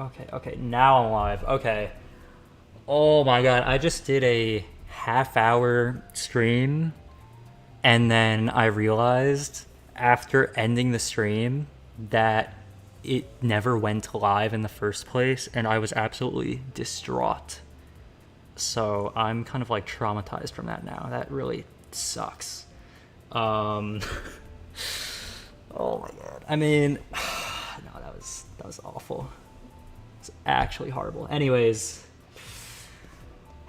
Okay, now I'm live. Okay. Oh my god, I just did a half-hour stream, and then I realized after ending the stream that it never went live in the first place, and I was absolutely distraught. So I'm kind of like traumatized from that now. That really sucks. Um, oh my god. I mean, no, that was awful. It's actually horrible. Anyways,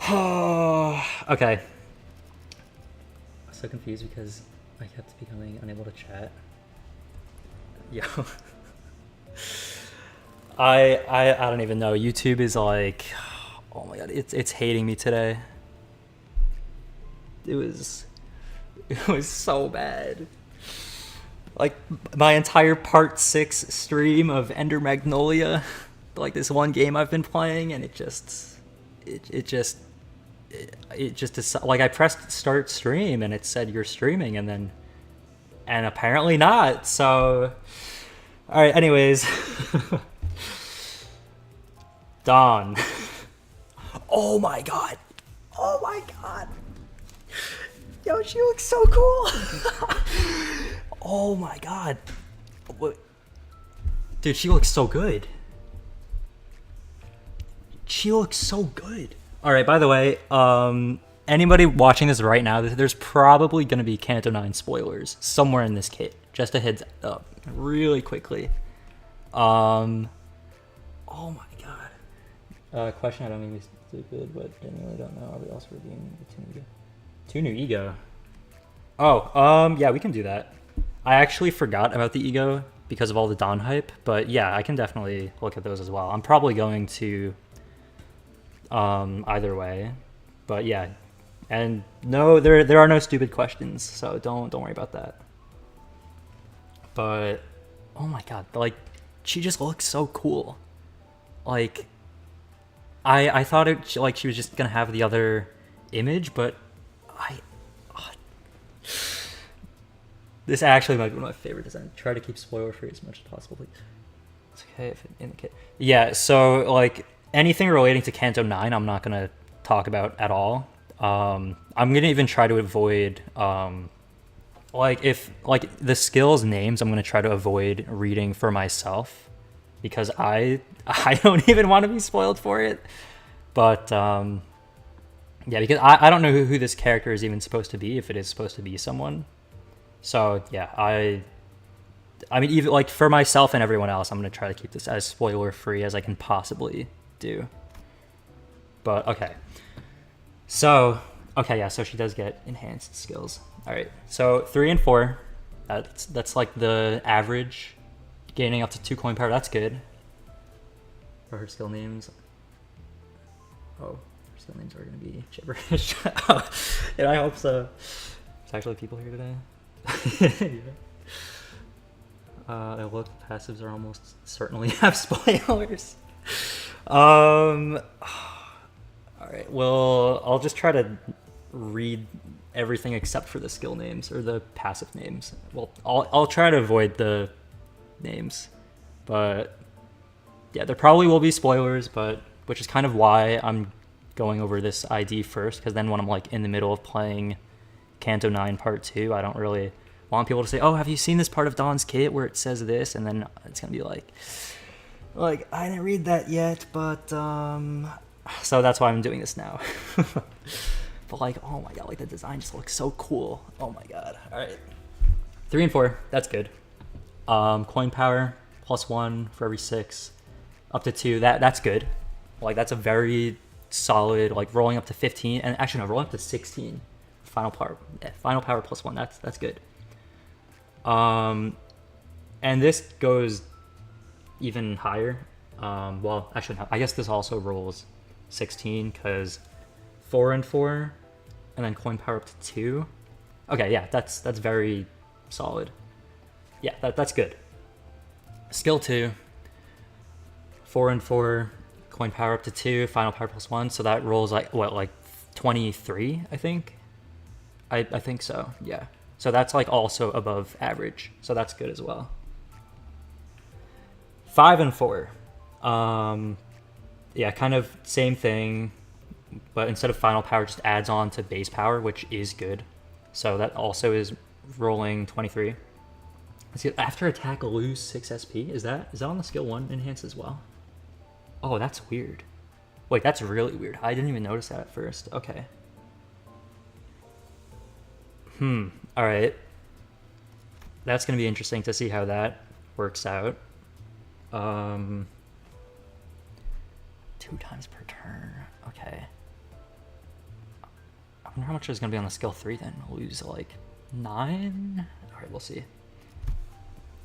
okay. I'm so confused because I kept becoming unable to chat. Yo, I don't even know. YouTube is like, oh my god, it's hating me today. It was so bad. Like my entire part 6 stream of Ender Magnolia, like this one game I've been playing, and it just like I pressed start stream and it said you're streaming, and apparently not. So all right, anyways. Don. Oh my god. Oh my god. Yo, she looks so cool. Oh my god. What? Dude, she looks so good. She looks so good. All right, by the way, anybody watching this right now, there's probably going to be Kanto 9 spoilers somewhere in this kit. Just a heads up really quickly. Oh my god. Question, I don't mean to be stupid, but genuinely don't know. Are we also redeeming the 2 new ego? Oh, yeah, we can do that. I actually forgot about the ego because of all the Don hype, but yeah, I can definitely look at those as well. I'm probably going to either way, but yeah. And no, there are no stupid questions, so don't worry about that. But oh my god, like she just looks so cool. Like I thought it like she was just gonna have the other image, but this actually might be one of my favorite designs. Try to keep spoiler free as much as possible, please. It's okay if it in the kit. Yeah, so like anything relating to Kanto 9, I'm not gonna talk about at all. I'm gonna even try to avoid like if like the skills names, I'm gonna try to avoid reading for myself because I don't even want to be spoiled for it. But yeah, because I don't know who this character is even supposed to be, if it is supposed to be someone. So yeah, I mean, even like for myself and everyone else, I'm gonna try to keep this as spoiler free as I can possibly do. But okay, so yeah, so she does get enhanced skills. All right, so 3 and 4, that's like the average, gaining up to 2 coin power. That's good. For her skill names, oh, her skill names are gonna be gibberish. Yeah, I hope so. There's actually people here today. Yeah. I look, passives are almost certainly have spoilers. All right, well, I'll just try to read everything except for the skill names or the passive names. Well, I'll try to avoid the names, but yeah, there probably will be spoilers, but which is kind of why I'm going over this ID first, because then when I'm like in the middle of playing Kanto 9 Part 2, I don't really want people to say, oh, have you seen this part of Don's kit where it says this? And then it's going to be like, I didn't read that yet, but, so that's why I'm doing this now. But like, oh my god, like the design just looks so cool. Oh my god. All right. 3 and 4, that's good. Coin power, +1 for every 6, up to 2, that's good. Like that's a very solid, like rolling up to 15, and actually no, rolling up to 16. Final power, yeah, final power +1. That's good. And this goes even higher. Well, actually, no, I guess this also rolls 16 because 4 and 4, and then coin power up to 2. Okay, yeah, that's very solid. Yeah, that's good. Skill 2, 4 and 4, coin power up to 2, final power +1. So that rolls like what, like 23, I think. I think so, yeah. So that's like also above average. So that's good as well. 5 and 4. Yeah, kind of same thing, but instead of final power, just adds on to base power, which is good. So that also is rolling 23. Let's see, after attack, lose 6 SP. Is that on the skill 1 enhance as well? Oh, that's weird. Wait, that's really weird. I didn't even notice that at first. Okay. Alright. That's going to be interesting to see how that works out. 2 times per turn. Okay. I wonder how much is going to be on the skill 3 then. Lose like 9? Alright, we'll see.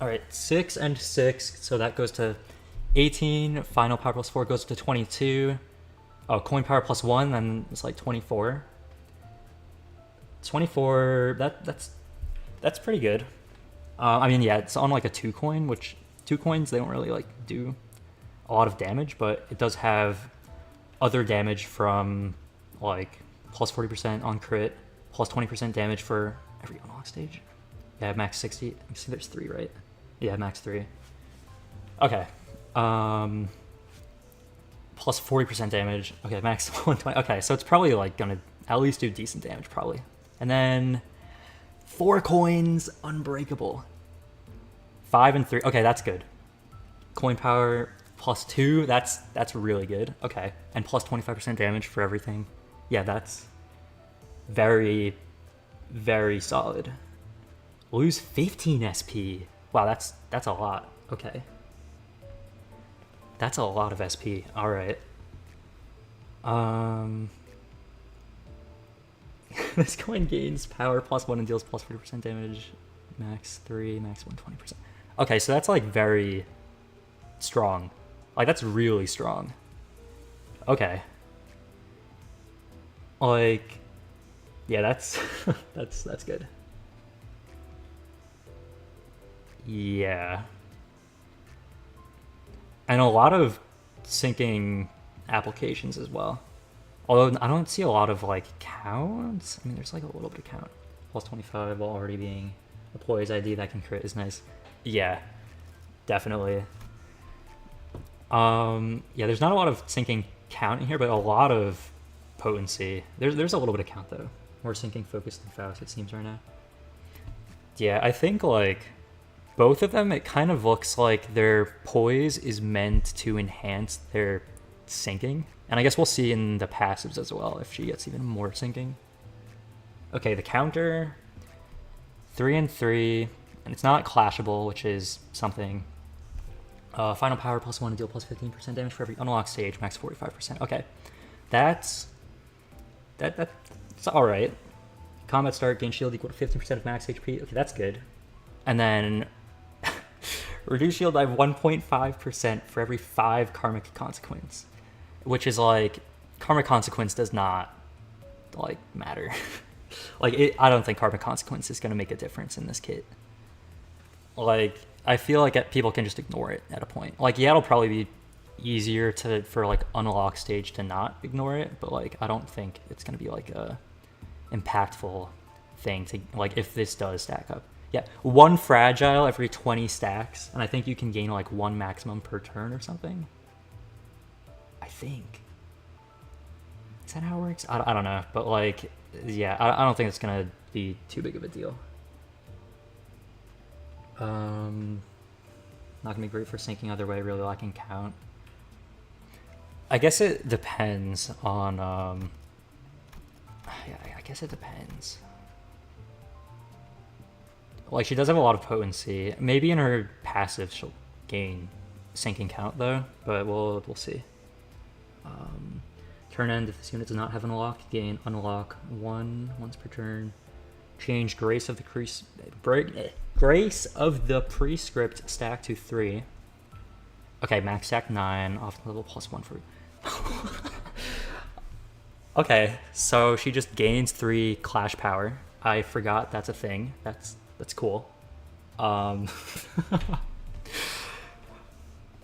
Alright, 6 and 6. So that goes to 18. Final power plus 4 goes to 22. Oh, coin power plus 1, then it's like 24. 24, that's pretty good. I mean, yeah, it's on like a 2 coin, which 2 coins, they don't really like do a lot of damage, but it does have other damage from like plus 40% on crit, plus 20% damage for every unlock stage. Yeah, max 60. Let me see, there's 3, right? Yeah, max 3. Okay. Plus 40% damage. Okay, max 120. Okay, so it's probably like gonna at least do decent damage, probably. And then 4 coins, unbreakable. 5 and 3. Okay, that's good. Coin power plus 2. That's really good. Okay, and plus 25% damage for everything. Yeah, that's very, very solid. Lose 15 SP. Wow, that's a lot. Okay. That's a lot of SP. All right. This coin gains power plus 1 and deals plus 40% damage. Max 3, max 120%. Okay, so that's like very strong. Like that's really strong. Okay. Like, yeah, that's that's good. Yeah. And a lot of syncing applications as well. Although I don't see a lot of like counts. I mean, there's like a little bit of count. Plus 25 while already being a poise ID that can crit is nice. Yeah, definitely. Yeah, there's not a lot of syncing count in here, but a lot of potency. There's a little bit of count though. More syncing focused than Faust, it seems right now. Yeah, I think like both of them, it kind of looks like their poise is meant to enhance their syncing. And I guess we'll see in the passives as well if she gets even more syncing. Okay, the counter, 3 and 3, and it's not clashable, which is something. Final power plus 1 to deal plus 15% damage for every unlocked stage, max 45%. Okay, that's all right. Combat start, gain shield equal to 15% of max HP. Okay, that's good. And then reduce shield by 1.5% for every 5 karmic consequence, which is like karmic consequence does not like matter. Like I don't think karmic consequence is going to make a difference in this kit. Like I feel like people can just ignore it at a point. Like yeah, it'll probably be easier for like unlock stage to not ignore it, but like I don't think it's going to be like a impactful thing to like if this does stack up. Yeah, 1 fragile every 20 stacks, and I think you can gain like 1 maximum per turn or something. I think. Is that how it works? I don't know, but like, yeah, I don't think it's gonna be too big of a deal. Not gonna be great for syncing either way, really lacking count. I guess it depends on, yeah, I guess it depends. Like, she does have a lot of potency. Maybe in her passive she'll gain syncing count, though, but we'll see. Turn end, if this unit does not have an unlock, gain unlock 1 once per turn. Change Grace of the Prescript stack to 3. Okay, max stack 9, off level plus 1 for... Okay, so she just gains 3 clash power. I forgot that's a thing. That's cool. I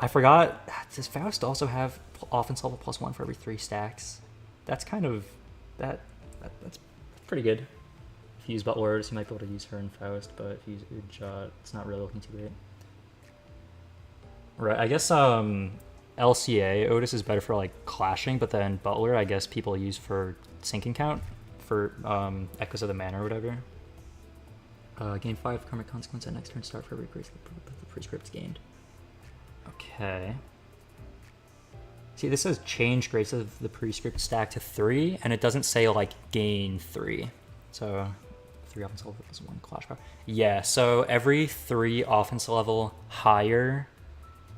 forgot. Does Faust also have offense level plus 1 for every 3 stacks? That's kind of that's pretty good. If you use Butlers, you might be able to use her in Faust, but if you use Ujjat, it's not really looking too great. Right. I guess LCA, Otis is better for like clashing, but then Butler, I guess people use for sinking count for Echoes of the Mana or whatever. Gain 5 karmic consequence at next turn start for every grace the prescript's gained. Okay. See, this says change grace of the prescript stack to 3, and it doesn't say like gain 3. So 3 offense level plus 1 clash power. Yeah, so every 3 offense level higher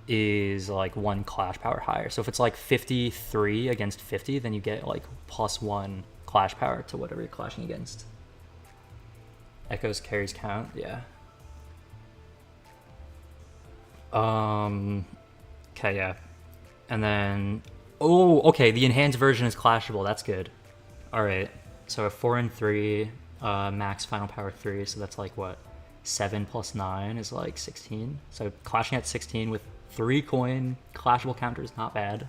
is like 1 clash power higher. So if it's like 53 against 50, then you get like plus 1 clash power to whatever you're clashing against. Echoes carries count, yeah. Okay, yeah. And then, oh, okay, the enhanced version is clashable. That's good. All right, so a 4 and 3, max final power 3, so that's like what? 7 plus 9 is like 16. So clashing at 16 with 3 coin clashable counters, not bad.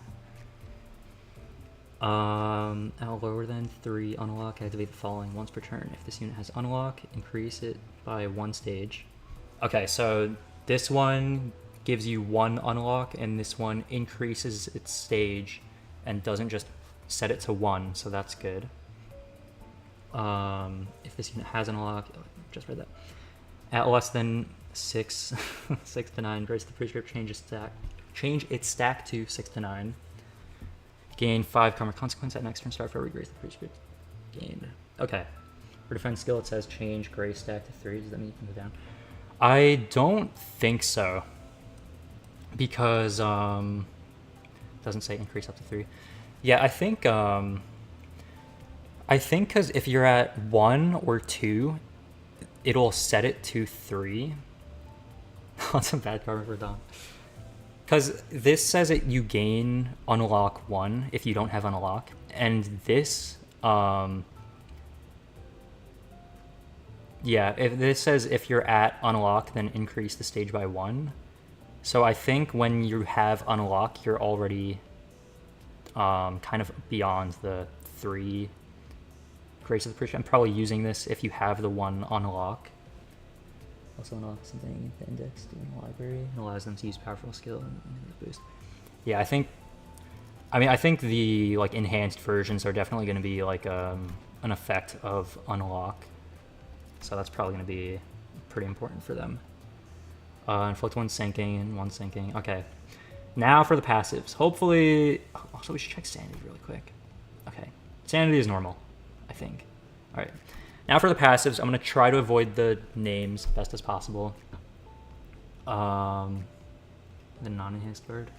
At lower than 3 unlock, activate the following once per turn. If this unit has unlock, increase it by 1 stage. Okay, so this one gives you 1 unlock, and this one increases its stage and doesn't just set it to 1, so that's good. If this unit has an unlock, just read that. At less than 6, 6 to 9, grace the prescript, change its stack to 6 to 9. Gain 5 karma consequence at next turn start for every grace the prescript gained. Okay. For defense skill, it says change grace stack to 3. Does that mean you can go down? I don't think so. Because, doesn't say increase up to 3. Yeah, I think because if you're at 1 or 2, it'll set it to 3. That's a bad karma for Dom. Because this says that you gain unlock 1 if you don't have unlock, and this, yeah, if this says if you're at unlock, then increase the stage by 1. So I think when you have unlock, you're already kind of beyond the 3 grace of the prescript. I'm probably using this if you have the 1 unlock. Also unlock something in the index during the library and allows them to use powerful skill and boost. Yeah, I think the like enhanced versions are definitely going to be like an effect of unlock. So that's probably going to be pretty important for them. Inflict 1 sinking and 1 sinking. Okay. Now for the passives. Hopefully, also we should check sanity really quick. Okay. Sanity is normal, I think. All right. Now for the passives, I'm going to try to avoid the names best as possible. The non-enhanced card.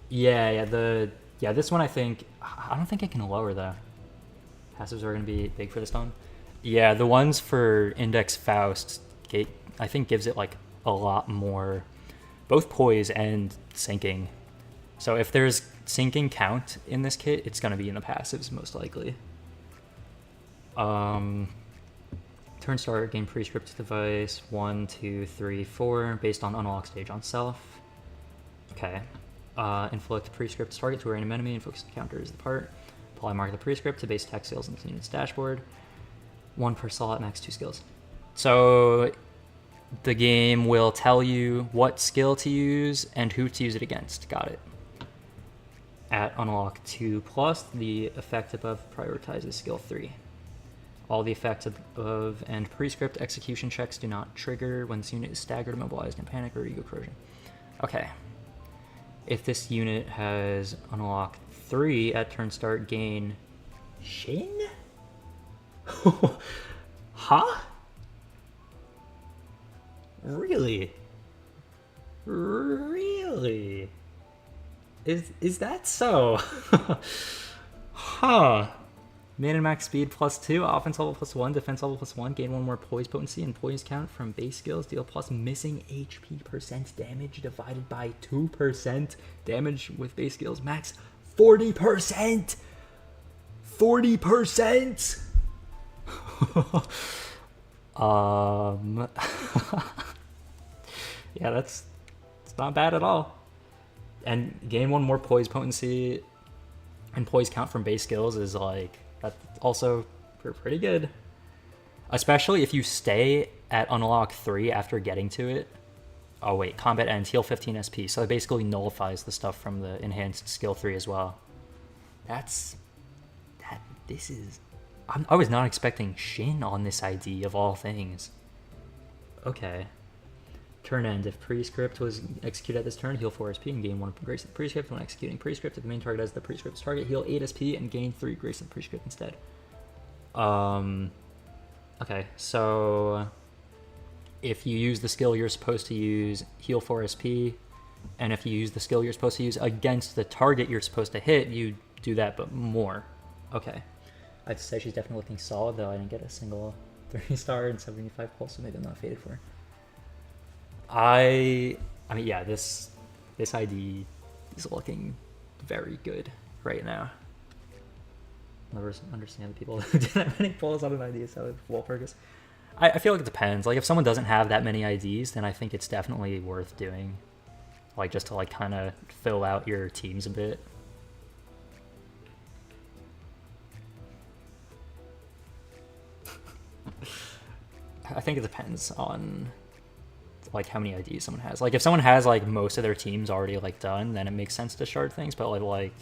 Yeah, this one I don't think I can lower though. Passives are going to be big for this one. Yeah, the ones for Index Faust, I think gives it like a lot more, both poise and sinking. So if there's sinking count in this kit, it's going to be in the passives most likely. Turn start, gain prescript device 1, 2, 3, 4 based on unlock stage on self. Okay. Inflict prescript target to a random enemy and focus the counter is the part. Apply mark the prescript to base attack skills into the unit's dashboard. 1 per slot, max 2 skills. So the game will tell you what skill to use and who to use it against. Got it. At unlock 2+, the effect above prioritizes skill 3. All the effects above and prescript execution checks do not trigger when this unit is staggered, immobilized, in panic, or ego corrosion. Okay. If this unit has unlock 3 at turn start, gain Shin? Huh? Really? Really? Is that so? Huh. Mana and max speed +2, offense level +1, defense level +1, gain 1 more poise potency and poise count from base skills, deal plus missing HP % damage divided by 2% damage with base skills, max 40%! 40%! Yeah, it's not bad at all. And gain 1 more poise potency and poise count from base skills is like, that's also pretty good. Especially if you stay at unlock 3 after getting to it. Oh wait, combat ends, heal 15 SP. So it basically nullifies the stuff from the enhanced skill 3 as well. This is... I was not expecting Shin on this ID of all things. Okay. Turn end. If prescript was executed at this turn, heal 4 SP and gain 1 grace of the prescript. When executing prescript, if the main target has the prescript's target, heal 8 SP and gain 3 grace of the prescript instead. Okay, so if you use the skill you're supposed to use, heal 4 SP, and if you use the skill you're supposed to use against the target you're supposed to hit, you do that, but more. Okay. I'd say she's definitely looking solid, though I didn't get a single 3-star and 75 pulse, so maybe I'm not faded for her. I mean, yeah, this ID is looking very good right now. Never understand the people who didn't have many pulls on an ID, so Walpurgis. I feel like it depends. Like, if someone doesn't have that many IDs, then I think it's definitely worth doing. Like, just to, like, kind of fill out your teams a bit. I think it depends on, like, how many IDs someone has. Like, if someone has, like, most of their teams already, like, done, then it makes sense to shard things. But, like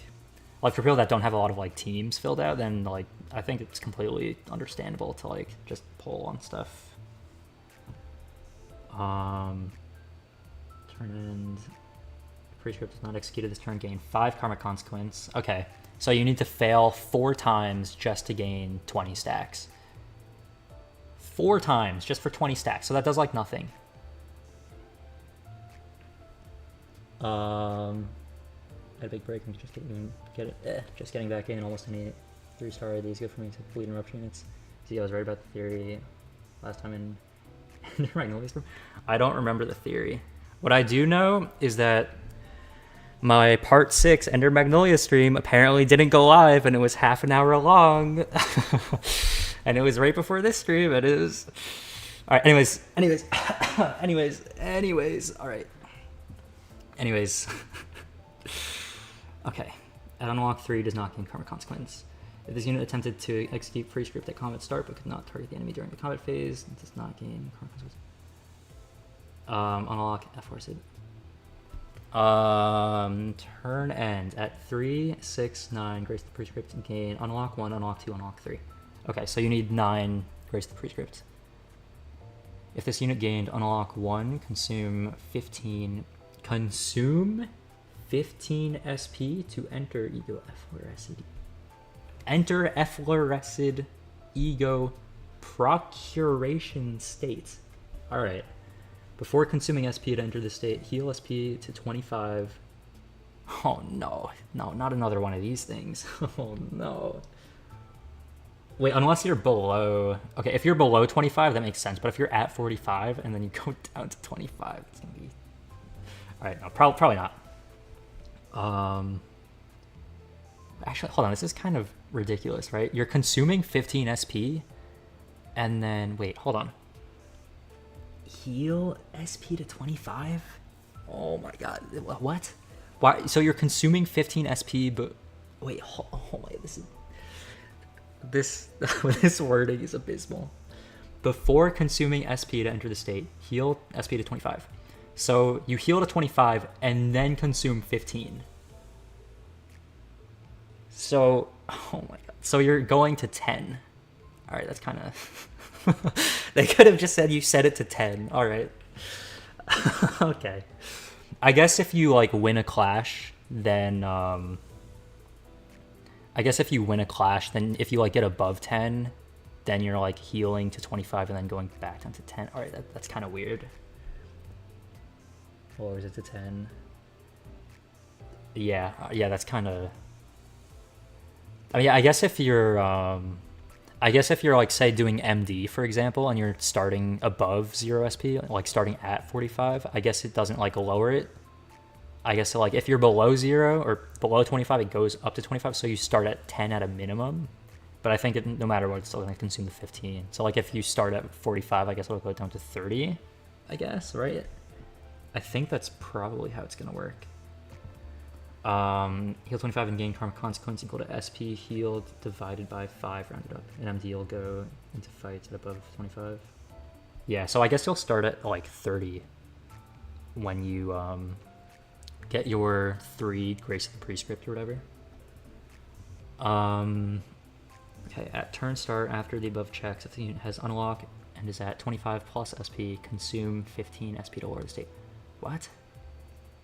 for people that don't have a lot of, like, teams filled out, then, like, I think it's completely understandable to, like, just pull on stuff. Turn end. Prescript is not executed this turn, gain 5 karmic consequence. Okay, so you need to fail 4 times just to gain 20 stacks. 4 times just for 20 stacks, so that does, like, nothing. Had a big break and just getting back in. Almost any 3-star ID is good for me to bleed and rupture units. See, I was right about the theory last time in Magnolia's room. I don't remember the theory. What I do know is that my part 6 Ender Magnolia stream apparently didn't go live, and it was half an hour long. And it was right before this stream, and it was... Alright, anyways, alright. Anyways. Okay. At unlock 3 does not gain karma consequence. If this unit attempted to execute prescript at combat start but could not target the enemy during the combat phase, it does not gain karma consequence. Unlock F4 turn end. At 3, 6, 9, grace the prescript and gain unlock 1, unlock 2, unlock 3. Okay, so you need 9 grace the prescript. If this unit gained unlock 1, consume 15 SP to enter ego efflorescid. Enter efflorescid ego procuration state. Alright. Before consuming SP to enter the state, heal SP to 25. Oh no. No, not another one of these things. Oh no. Wait, unless you're below... Okay, if you're below 25, that makes sense. But if you're at 45 and then you go down to 25, it's going to be... Alright, no, probably not. Actually, hold on. This is kind of ridiculous, right? You're consuming 15 SP, and then... Wait, hold on. Heal SP to 25? Oh my god. What? Why? So you're consuming 15 SP, but... Wait, oh my... This wording is abysmal. Before consuming SP to enter the state, heal SP to 25. So you heal to 25 and then consume 15. So, oh my god. So you're going to 10. All right, that's kind of... They could have just said you set it to 10. All right. Okay. I guess if you, like, win a clash, then... I guess if you win a clash, then if you, like, get above 10, then you're, like, healing to 25 and then going back down to 10. All right, that's kind of weird. Or is it to 10? Yeah, that's kind of... I mean, I guess if you're, like, say, doing MD, for example, and you're starting above 0 SP, like, starting at 45, I guess it doesn't, like, lower it. I guess, so, like, if you're below 0 or below 25, it goes up to 25, so you start at 10 at a minimum. But I think no matter what, it's still going to consume the 15. So, like, if you start at 45, I guess it'll go down to 30, I guess, right? I think that's probably how it's going to work. Heal 25 and gain karma consequence equal to SP healed divided by 5 rounded up. And MD will go into fights at above 25. Yeah, so I guess you'll start at, like, 30. when you get your 3 Grace of the Prescript or whatever. Okay, at turn start, after the above checks, if the unit has unlock and is at 25 plus SP, consume 15 SP to lower the state. What?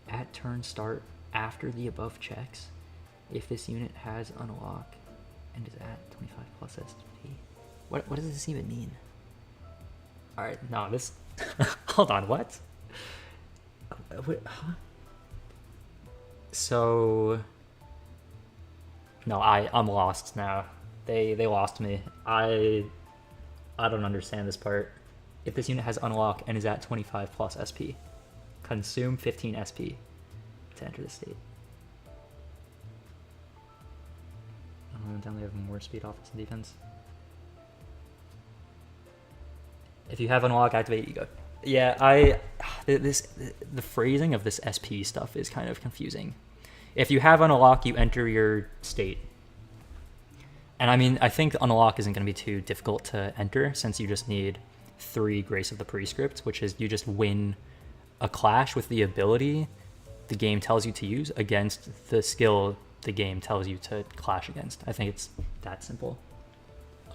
At turn start, after the above checks, if this unit has unlock and is at 25 plus SP. What does this even mean? Alright, no, this... Hold on, what? Wait, huh? So... No, I'm lost now. They lost me. I don't understand this part. If this unit has unlock and is at 25 plus SP, consume 15 SP to enter the state. Then they have more speed, offense, and defense. If you have unlock, activate ego. Yeah, the phrasing of this SP stuff is kind of confusing. If you have unlock, you enter your state. And I mean, I think unlock isn't going to be too difficult to enter since you just need 3 Grace of the Prescript, which is you just win a clash with the ability the game tells you to use against the skill the game tells you to clash against. I think it's that simple.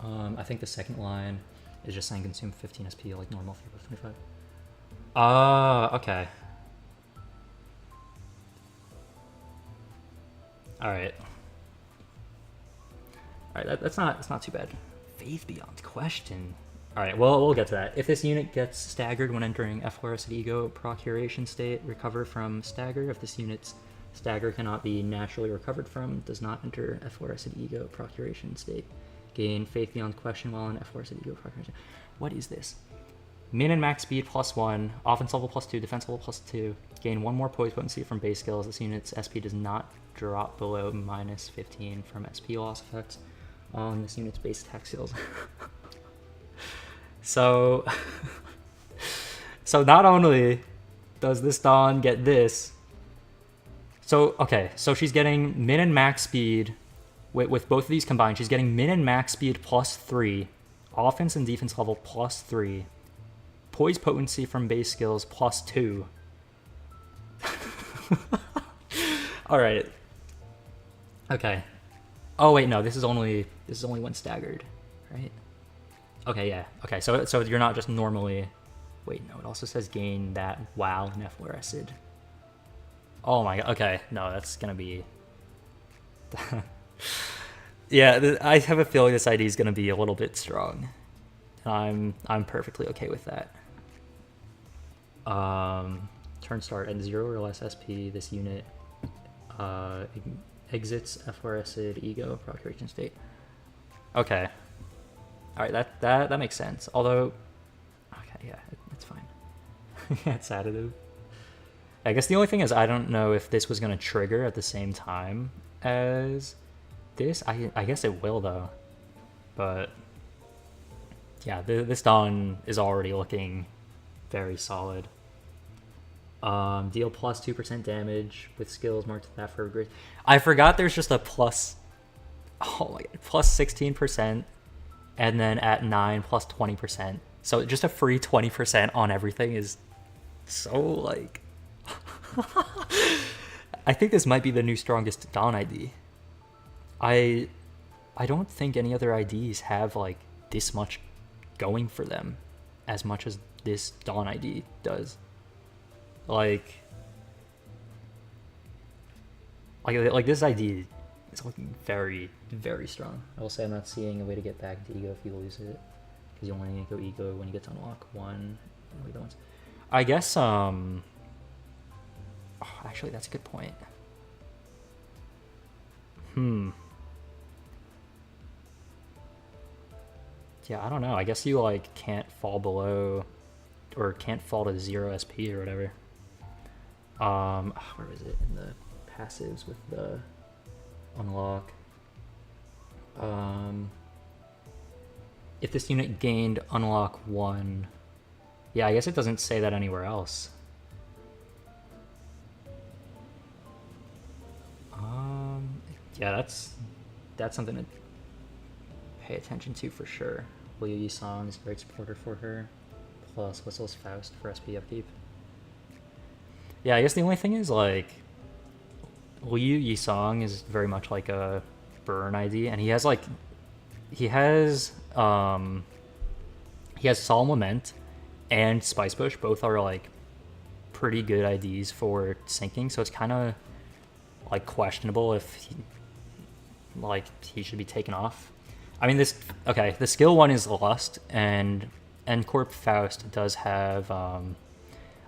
I think the second line is just saying consume 15 SP like normal for 25. Okay. Alright. Alright, that's not too bad. Faith beyond question. Alright, well, we'll get to that. If this unit gets staggered when entering F-Fluorescent Ego Procuration state, recover from stagger. If this unit's stagger cannot be naturally recovered from, does not enter F-Fluorescent Ego Procuration state. Gain Faith beyond question while in F-Fluorescent Ego Procuration. What is this? Min and max speed +1, offense level +2, defense level +2. Gain 1 more poise potency from base skills. This unit's SP does not drop below -15 from SP loss effects on this unit's base attack skills. So not only does this Don get this, so she's getting min and max speed with both of these combined. She's getting min and max speed +3, offense and defense level +3, poise potency from base skills +2. All right. Okay. Oh wait, no. This is only when staggered, right? Okay, yeah. Okay, so you're not just normally. Wait, no. It also says gain that while in F-Fluorescent. Oh my god. Okay, no, that's gonna be. Yeah, I have a feeling this ID is gonna be a little bit strong. I'm perfectly okay with that. Turn start at 0 or less SP. This unit exits F-Fluorescent Ego Procuration state. Okay. All right, that makes sense. Although, okay, yeah, it's fine. Yeah, it's additive. I guess the only thing is I don't know if this was gonna trigger at the same time as this. I guess it will though, but yeah, this Don is already looking very solid. Deal +2% damage with skills marked that for grace. I forgot there's just a plus. Oh my god, +16%, and then at 9 +20%. So just a free 20% on everything is so like. I think this might be the new strongest Don ID. I don't think any other IDs have like this much going for them as much as this Don ID does. Like this ID is looking very, very strong. I will say I'm not seeing a way to get back to Ego if you lose it, because you only go Ego when you get to unlock 1. I guess actually that's a good point. Yeah, I don't know. I guess you like can't fall below or can't fall to 0 SP or whatever. Where is it in the passives with the unlock? If this unit gained unlock 1, yeah, I guess it doesn't say that anywhere else. Yeah, that's something to pay attention to for sure. Will Yi Song is a great supporter for her. Plus Whistle's Faust for SP upkeep. Yeah, I guess the only thing is like Liu Yisong is very much like a burn ID, and he has um he has Solemn Lament and Spice Bush. Both are like pretty good IDs for syncing, so it's kind of like questionable if he should be taken off. I mean, the skill one is Lust, and Corp Faust does have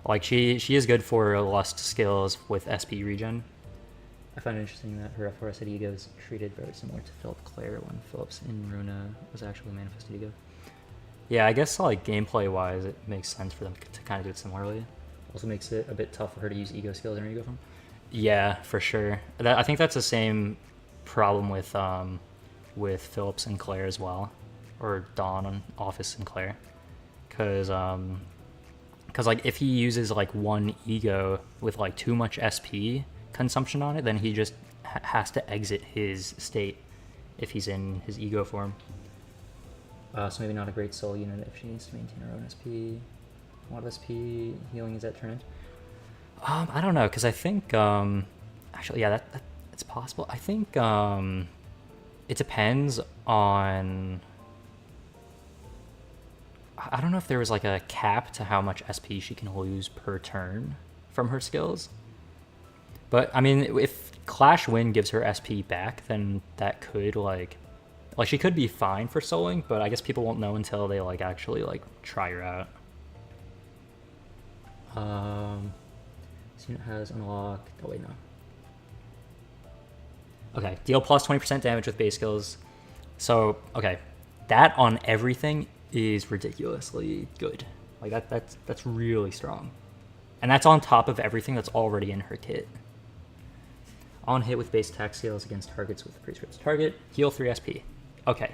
like she is good for Lust skills with SP regen. I find it interesting that her FRS ego is treated very similar to Philip Claire when Philip's in Runa was actually manifested ego. Yeah, I guess like gameplay wise, it makes sense for them to kind of do it similarly. Also makes it a bit tough for her to use ego skills in her ego form. Yeah, for sure. I think that's the same problem with Phillips and Claire as well, or Dawn on Office and Claire, because like if he uses like one ego with like too much SP consumption on it, then he just has to exit his state if he's in his ego form. So maybe not a great soul unit if she needs to maintain her own SP. A lot of SP healing is at turn end. I don't know, because I think actually, yeah, that it's possible. I think it depends on. I don't know if there was like a cap to how much SP she can lose per turn from her skills. But I mean, if Clash Win gives her SP back, then that could like she could be fine for souling, but I guess people won't know until they like actually like try her out. This unit has unlocked. Oh wait, no. Okay, deal plus 20% damage with base skills. So okay, that on everything is ridiculously good. Like that's really strong, and that's on top of everything that's already in her kit. On hit with base attack skills against targets with prescripted target, heal 3 SP. Okay,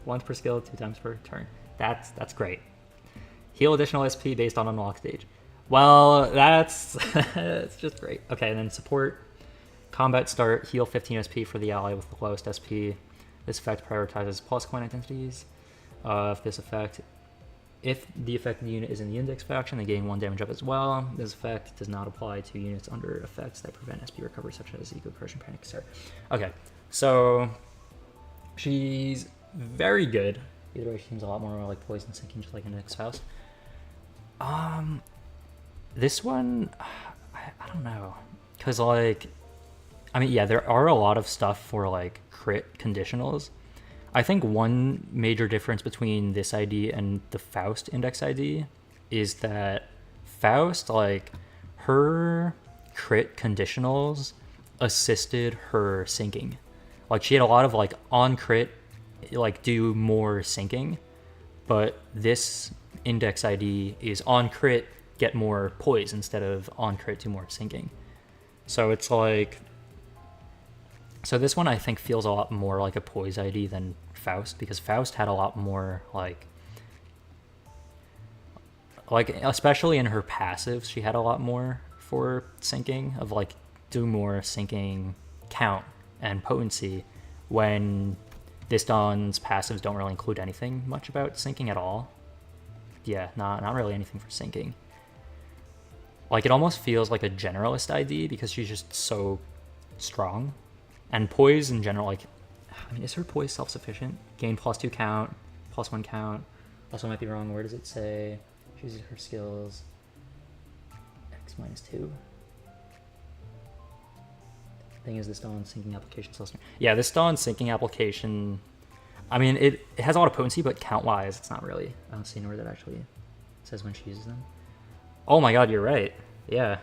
once per skill, 2 times per turn. That's great. Heal additional SP based on unlock stage. Well, that's that's just great. Okay, and then support. Combat start, heal 15 SP for the ally with the lowest SP. This effect prioritizes plus coin identities. If the affected unit is in the index faction, they gain 1 damage up as well. This effect does not apply to units under effects that prevent SP recovery, such as Ego Crushing Panic, etc. Okay, so she's very good. Either way, she seems a lot more like poison sinking, just like Index Faust. This one, I don't know, because like, I mean, yeah, there are a lot of stuff for like crit conditionals. I think one major difference between this ID and the Faust index ID is that Faust, like, her crit conditionals assisted her syncing. Like, she had a lot of, like, on crit, like, do more syncing, but this index ID is on crit, get more poise instead of on crit, do more syncing. So it's like... So this one I think feels a lot more like a poise ID than Faust, because Faust had a lot more like especially in her passives, she had a lot more for syncing of like do more syncing count and potency, when this Dawn's passives don't really include anything much about syncing at all. Yeah, not really anything for syncing. Like it almost feels like a generalist ID because she's just so strong. And poise in general, like, I mean, is her poise self-sufficient? Gain +2 count, +1 count. Also, I might be wrong. Where does it say? Chooses her skills. X -2. Thing is, this Dawn syncing application. Yeah, this Dawn syncing application. I mean, it has a lot of potency, but count-wise, it's not really. I don't see anywhere that actually says when she uses them. Oh my god, you're right. Yeah.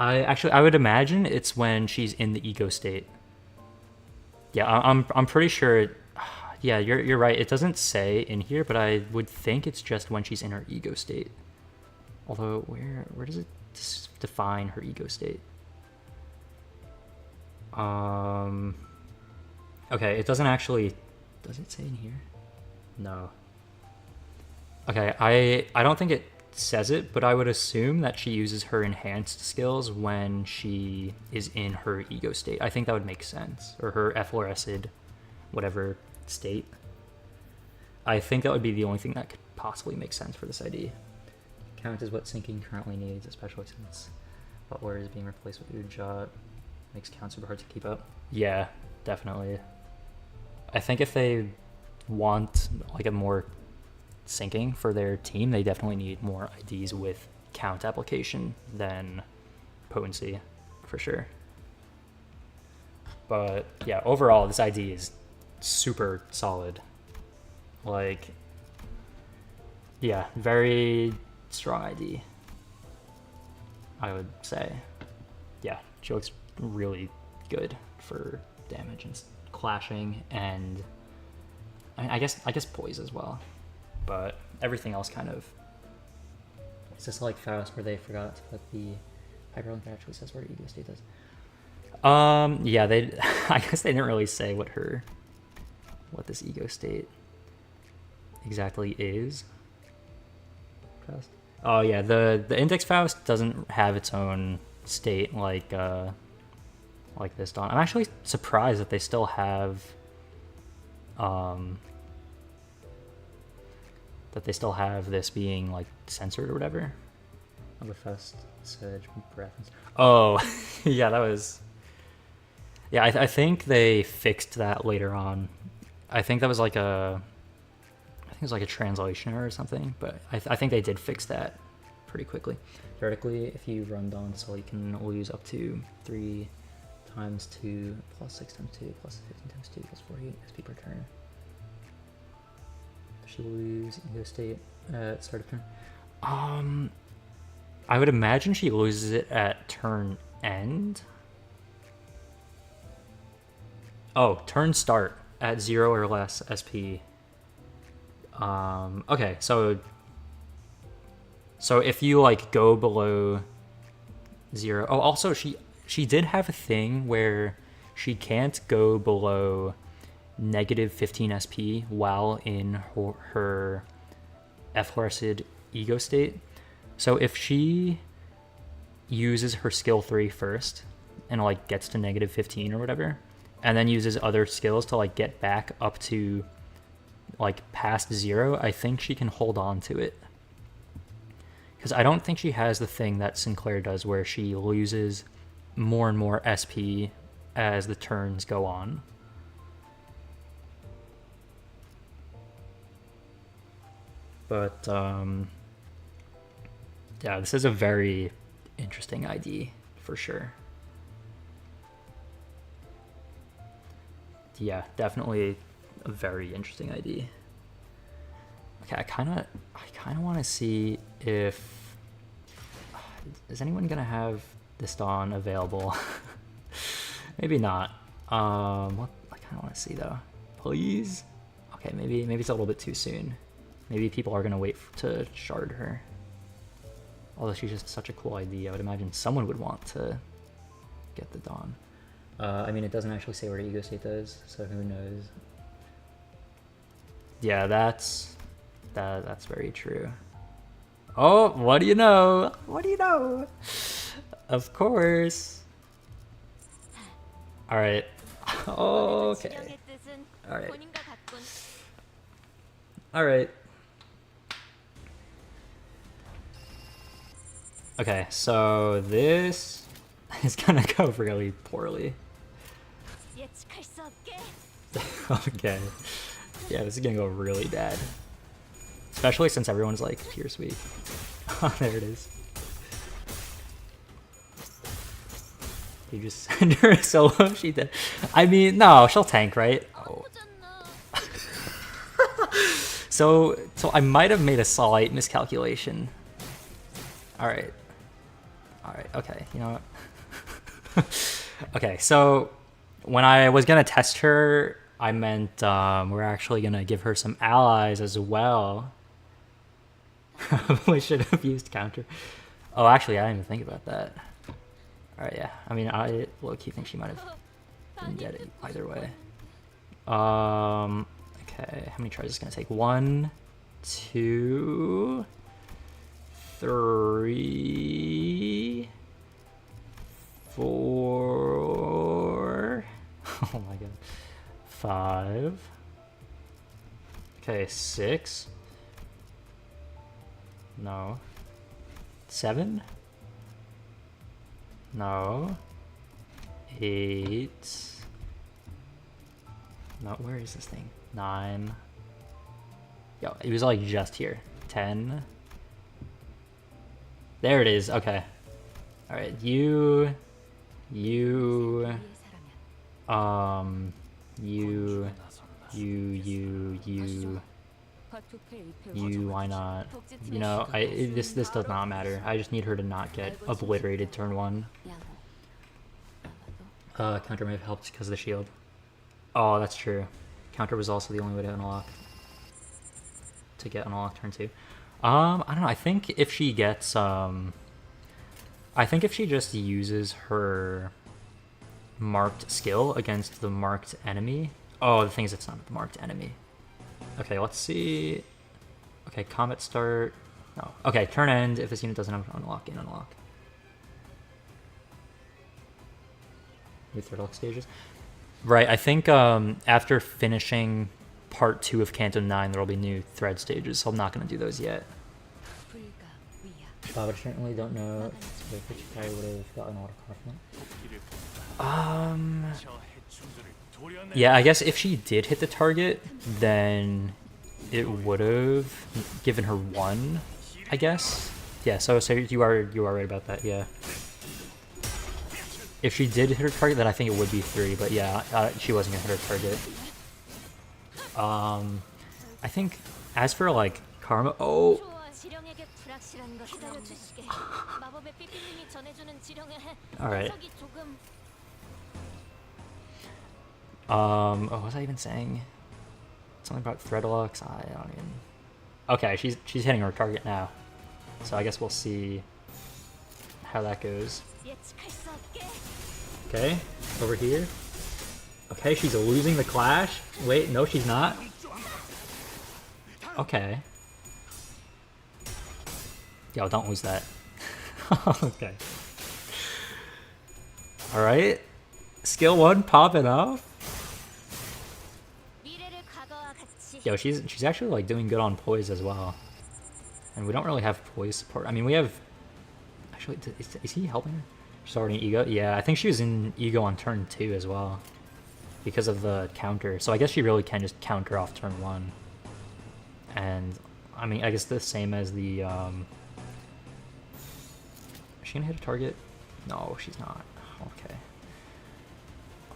I would imagine it's when she's in the ego state. Yeah, I'm pretty sure. Yeah, you're right. It doesn't say in here, but I would think it's just when she's in her ego state. Although where does it define her ego state? Okay, it doesn't actually. Does it say in here? No. Okay, I don't think it says it, but I would assume that she uses her enhanced skills when she is in her ego state. I think that would make sense. Or her effloresced whatever state. I think that would be the only thing that could possibly make sense for this ID. Count is what sinking currently needs, especially since Butler is being replaced with Ujat. Makes count super hard to keep up. Yeah, definitely. I think if they want like a more sinking for their team, they definitely need more IDs with count application than potency, for sure. But yeah, overall, this ID is super solid. Like, yeah, very strong ID, I would say. Yeah, she looks really good for damage and clashing, and I mean, I guess poise as well, but everything else kind of. It's just like Faust where they forgot to put the hyperlink that actually says where ego state does. Yeah, they. I guess they didn't really say what this ego state exactly is. Faust. Oh yeah, the index Faust doesn't have its own state like this Don. I'm actually surprised that they still have this being like censored or whatever. Oh, the Faust Sedge breath. Oh, yeah, that was. Yeah, I think they fixed that later on. I think that was like a. I think it was like a translation error or something, but I think they did fix that pretty quickly. Theoretically, if you run Dawn Soul, you can lose up to 3 times 2 plus 6 times 2 plus 15 times 2 plus 48 SP per turn. Does she lose ego state at start of turn? I would imagine she loses it at turn end. Oh, turn start at 0 or less SP. Okay, so if you like go below 0. Oh, also she did have a thing where she can't go below negative 15 SP while in her effloresced ego state. So if she uses her skill 3 first and like gets to negative 15 or whatever, and then uses other skills to like get back up to like past 0, I think she can hold on to it. Because I don't think she has the thing that Sinclair does where she loses more and more SP as the turns go on. But yeah, this is a very interesting ID for sure. Yeah, definitely a very interesting ID. Okay, I kind of want to see if is anyone gonna have this Dawn available. Maybe not. What I kind of want to see though, please. Okay, maybe it's a little bit too soon. Maybe people are gonna wait to shard her. Although she's just such a cool ID, I would imagine someone would want to get the Dawn. I mean, it doesn't actually say where ego state does, so who knows? Yeah, that's very true. Oh, what do you know? What do you know? Of course. All right. Okay. All right. All right. Okay, so this is gonna go really poorly. Okay. Yeah, this is gonna go really bad. Especially since everyone's like Pierce weak. Oh, there it is. You just send her a solo, she did. I mean, no, she'll tank, right? Oh. So I might have made a slight miscalculation. Alright. Alright, okay, you know what? Okay, so when I was gonna test her, I meant we're actually gonna give her some allies as well. Probably should have used counter. Oh, actually, I didn't even think about that. Alright, yeah. I mean, I low-key think she might have been dead either way. Okay, how many tries is it gonna take? 1, 2, 3, 4. Oh my god. 5. Okay, 6. No. 7? No. 8. No, where is this thing? 9. Yo, it was like just here. 10. There it is. Okay. All right. You. You. Why not? You know, this does not matter. I just need her to not get obliterated turn 1. Counter may have helped because of the shield. Oh, that's true. Counter was also the only way to unlock. To get unlock turn 2. I don't know. I think if she gets I think if she just uses her marked skill against the marked enemy. Oh, the thing is, it's not the marked enemy. Okay, let's see. Okay, combat start. No. Okay, turn end. If this unit doesn't have an unlock, unlock. New third lock stages. Right, I think after finishing part 2 of Canto 9, there will be new thread stages, so I'm not going to do those yet. But I certainly don't know if she probably would have gotten autocrossment. Yeah, I guess if she did hit the target, then it would have given her 1, I guess. Yeah, so you are right about that, yeah. If she did hit her target, then I think it would be 3, but yeah, she wasn't gonna hit her target. I think as for like karma, oh. Alright. What was I even saying? Something about thread locks? I don't even... Okay, she's hitting her target now. So I guess we'll see how that goes. Okay, over here. Okay, she's losing the clash. Wait, no she's not. Okay. Yo, don't lose that. Okay. Alright. Skill 1 popping off. Yo, she's actually like doing good on poise as well. And we don't really have poise support. I mean, we have... Actually, is he helping her? She's already in ego? Yeah, I think she was in ego on turn 2 as well. Because of the counter. So I guess she really can just counter off turn 1. And, I mean, I guess the same as the... Is she gonna hit a target? No, she's not. Okay.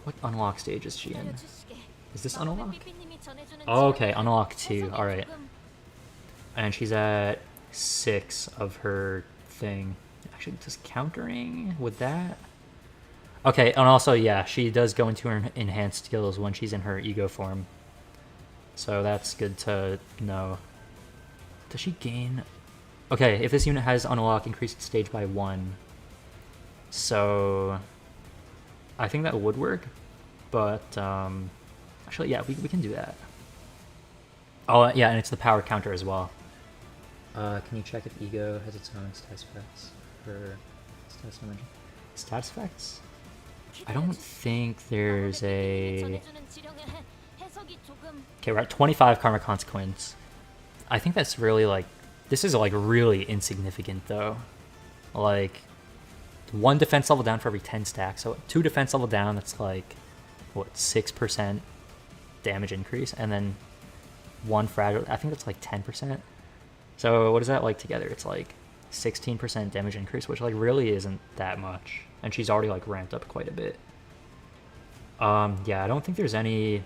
What unlock stage is she in? Is this unlock? Oh, okay, unlock 2. Alright. And she's at 6 of her thing. Actually, does countering with that? Okay, and also, yeah, she does go into her enhanced skills when she's in her ego form. So that's good to know. Does she gain... Okay, if this unit has unlock, increase its stage by 1. So... I think that would work. But, actually, yeah, we can do that. Oh, yeah, and it's the power counter as well. Can you check if ego has its own status effects for status dimension? Status effects? I don't think there's a... Okay, we're at 25 karma consequence. I think that's really like... This is like really insignificant though. Like, 1 defense level down for every 10 stacks. So 2 defense level down, that's like, what, 6% damage increase? And then 1 fragile, I think that's like 10%. So what is that like together? It's like 16% damage increase, which like really isn't that much. And she's already like ramped up quite a bit. Yeah, I don't think there's any...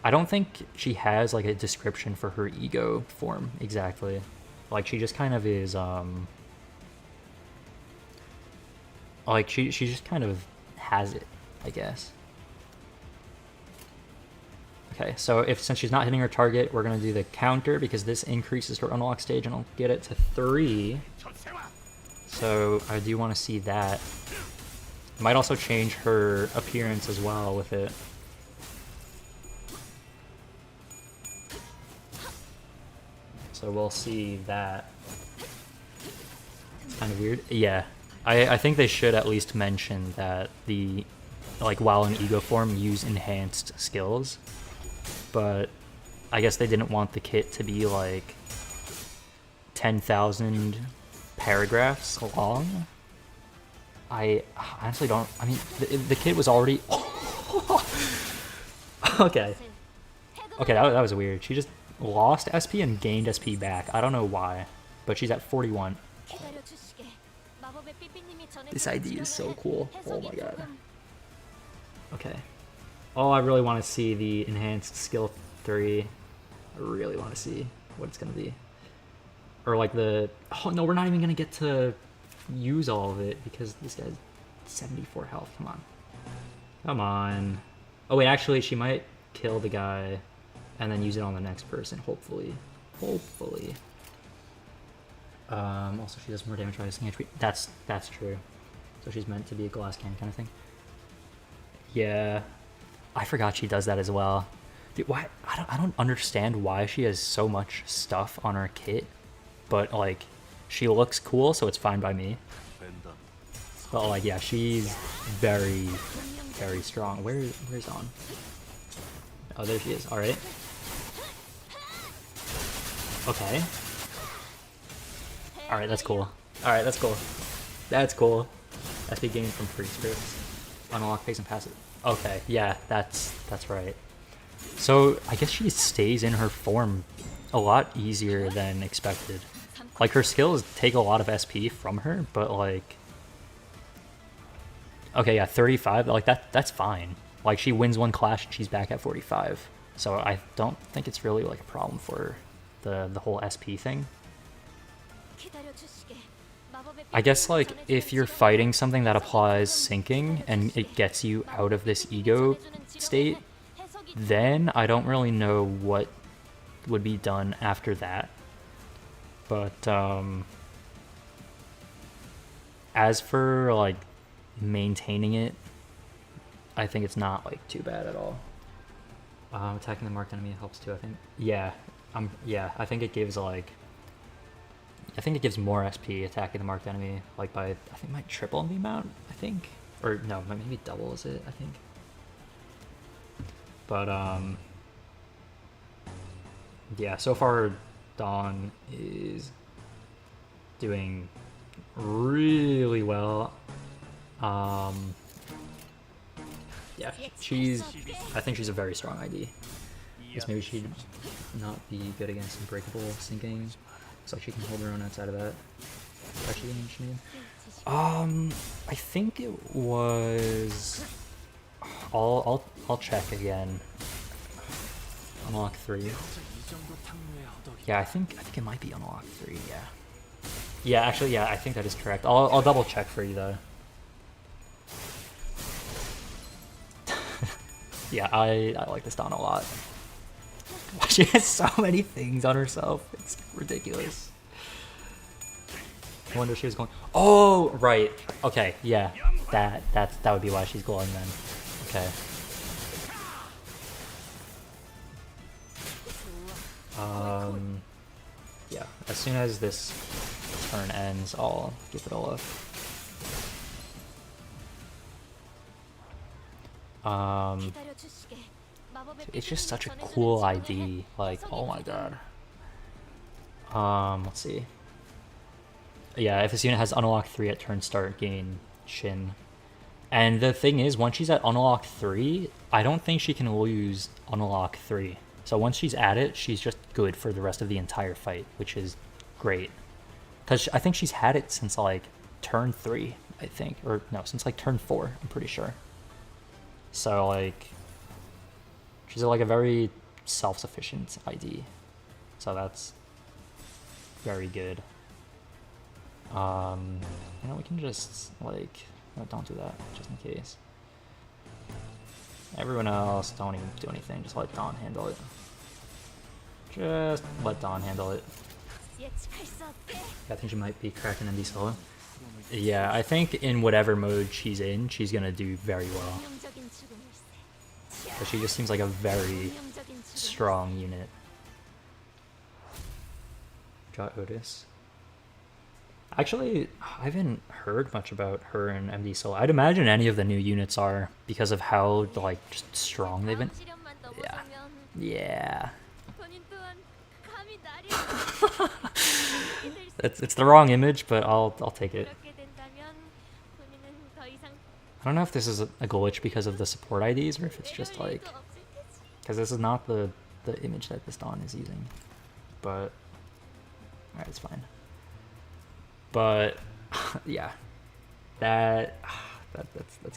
I don't think she has like a description for her ego form exactly. Like she just kind of is like she just kind of has it, I guess. Okay, so since she's not hitting her target, we're gonna do the counter because this increases her unlock stage and I'll get it to 3. So I do want to see that. Might also change her appearance as well with it. So we'll see that. It's kind of weird. Yeah, I think they should at least mention that the, like, while in ego form, use enhanced skills. But I guess they didn't want the kit to be like 10,000 paragraphs long. I honestly don't. I mean, the kid was already. Okay. Okay, that was weird. She just lost SP and gained SP back. I don't know why, but she's at 41. This ID is so cool. Oh my god. Okay. Oh, I really want to see the enhanced skill 3. I really want to see what it's going to be. Or like the... Oh no, we're not even going to get to use all of it because this guy's 74 health. Come on. Come on. Oh wait, actually she might kill the guy and then use it on the next person, hopefully. Hopefully. Also she does more damage by using HP. That's true. So she's meant to be a glass cannon kind of thing. Yeah. I forgot she does that as well. Dude, why? I don't understand why she has so much stuff on her kit, but like she looks cool, so it's fine by me. But like, yeah, she's very, very strong. Where's On? Oh, there she is. All right. Okay. All right, that's cool. All right, that's cool. That's cool. SP gained from free scripts. Unlock phase and passive. Okay, yeah, that's right. So I guess she stays in her form a lot easier than expected. Like her skills take a lot of SP from her, but like, okay, yeah, 35. Like that's fine. Like she wins one clash and she's back at 45. So I don't think it's really like a problem for the whole SP thing. I guess like if you're fighting something that applies sinking and it gets you out of this ego state, then I don't really know what would be done after that. But as for like maintaining it, I think it's not like too bad at all. Attacking the marked enemy helps too, I think. Yeah, yeah, I think it gives like, I think it gives more SP attacking the marked enemy, like by, I think it might triple the amount, I think. Or no, maybe double is it, I think. But yeah, so far Dawn is doing really well. Yeah, I think she's a very strong ID. Guess maybe she'd not be good against unbreakable sinking. Looks like she can hold her own outside of that. Actually, I think it was. I'll check again. Unlock 3. Yeah, I think it might be unlock 3. Yeah. Yeah, actually, yeah, I think that is correct. I'll double check for you though. Yeah, I like this Dawn a lot. She has so many things on herself. It's ridiculous. I wonder if she was going. Oh, right. Okay, yeah. That would be why she's glowing then. Okay. Yeah. As soon as this turn ends, I'll give it a look. It's just such a cool ID. Like, oh my god. Let's see. Yeah, if this unit has unlock 3 at turn start, gain Shin. And the thing is, once she's at unlock 3, I don't think she can lose unlock 3. So once she's at it, she's just good for the rest of the entire fight, which is great. Because I think she's had it since like turn 3, I think. Or no, since like turn 4, I'm pretty sure. So like, she's like a very self-sufficient ID. So that's very good. You know, we can just like, no, don't do that, just in case. Everyone else, don't even do anything, just let Dawn handle it. Just let Dawn handle it. I think she might be cracking MD solo. Yeah, I think in whatever mode she's in, she's gonna do very well. But she just seems like a very strong unit. Draw Otis. Actually, I haven't heard much about her in MD solo. I'd imagine any of the new units are because of how like just strong they've been. Yeah. Yeah. It's the wrong image, but I'll take it. I don't know if this is a glitch because of the support IDs or if it's just like, because this is not the image that this Don is using, but alright, it's fine. But yeah, that's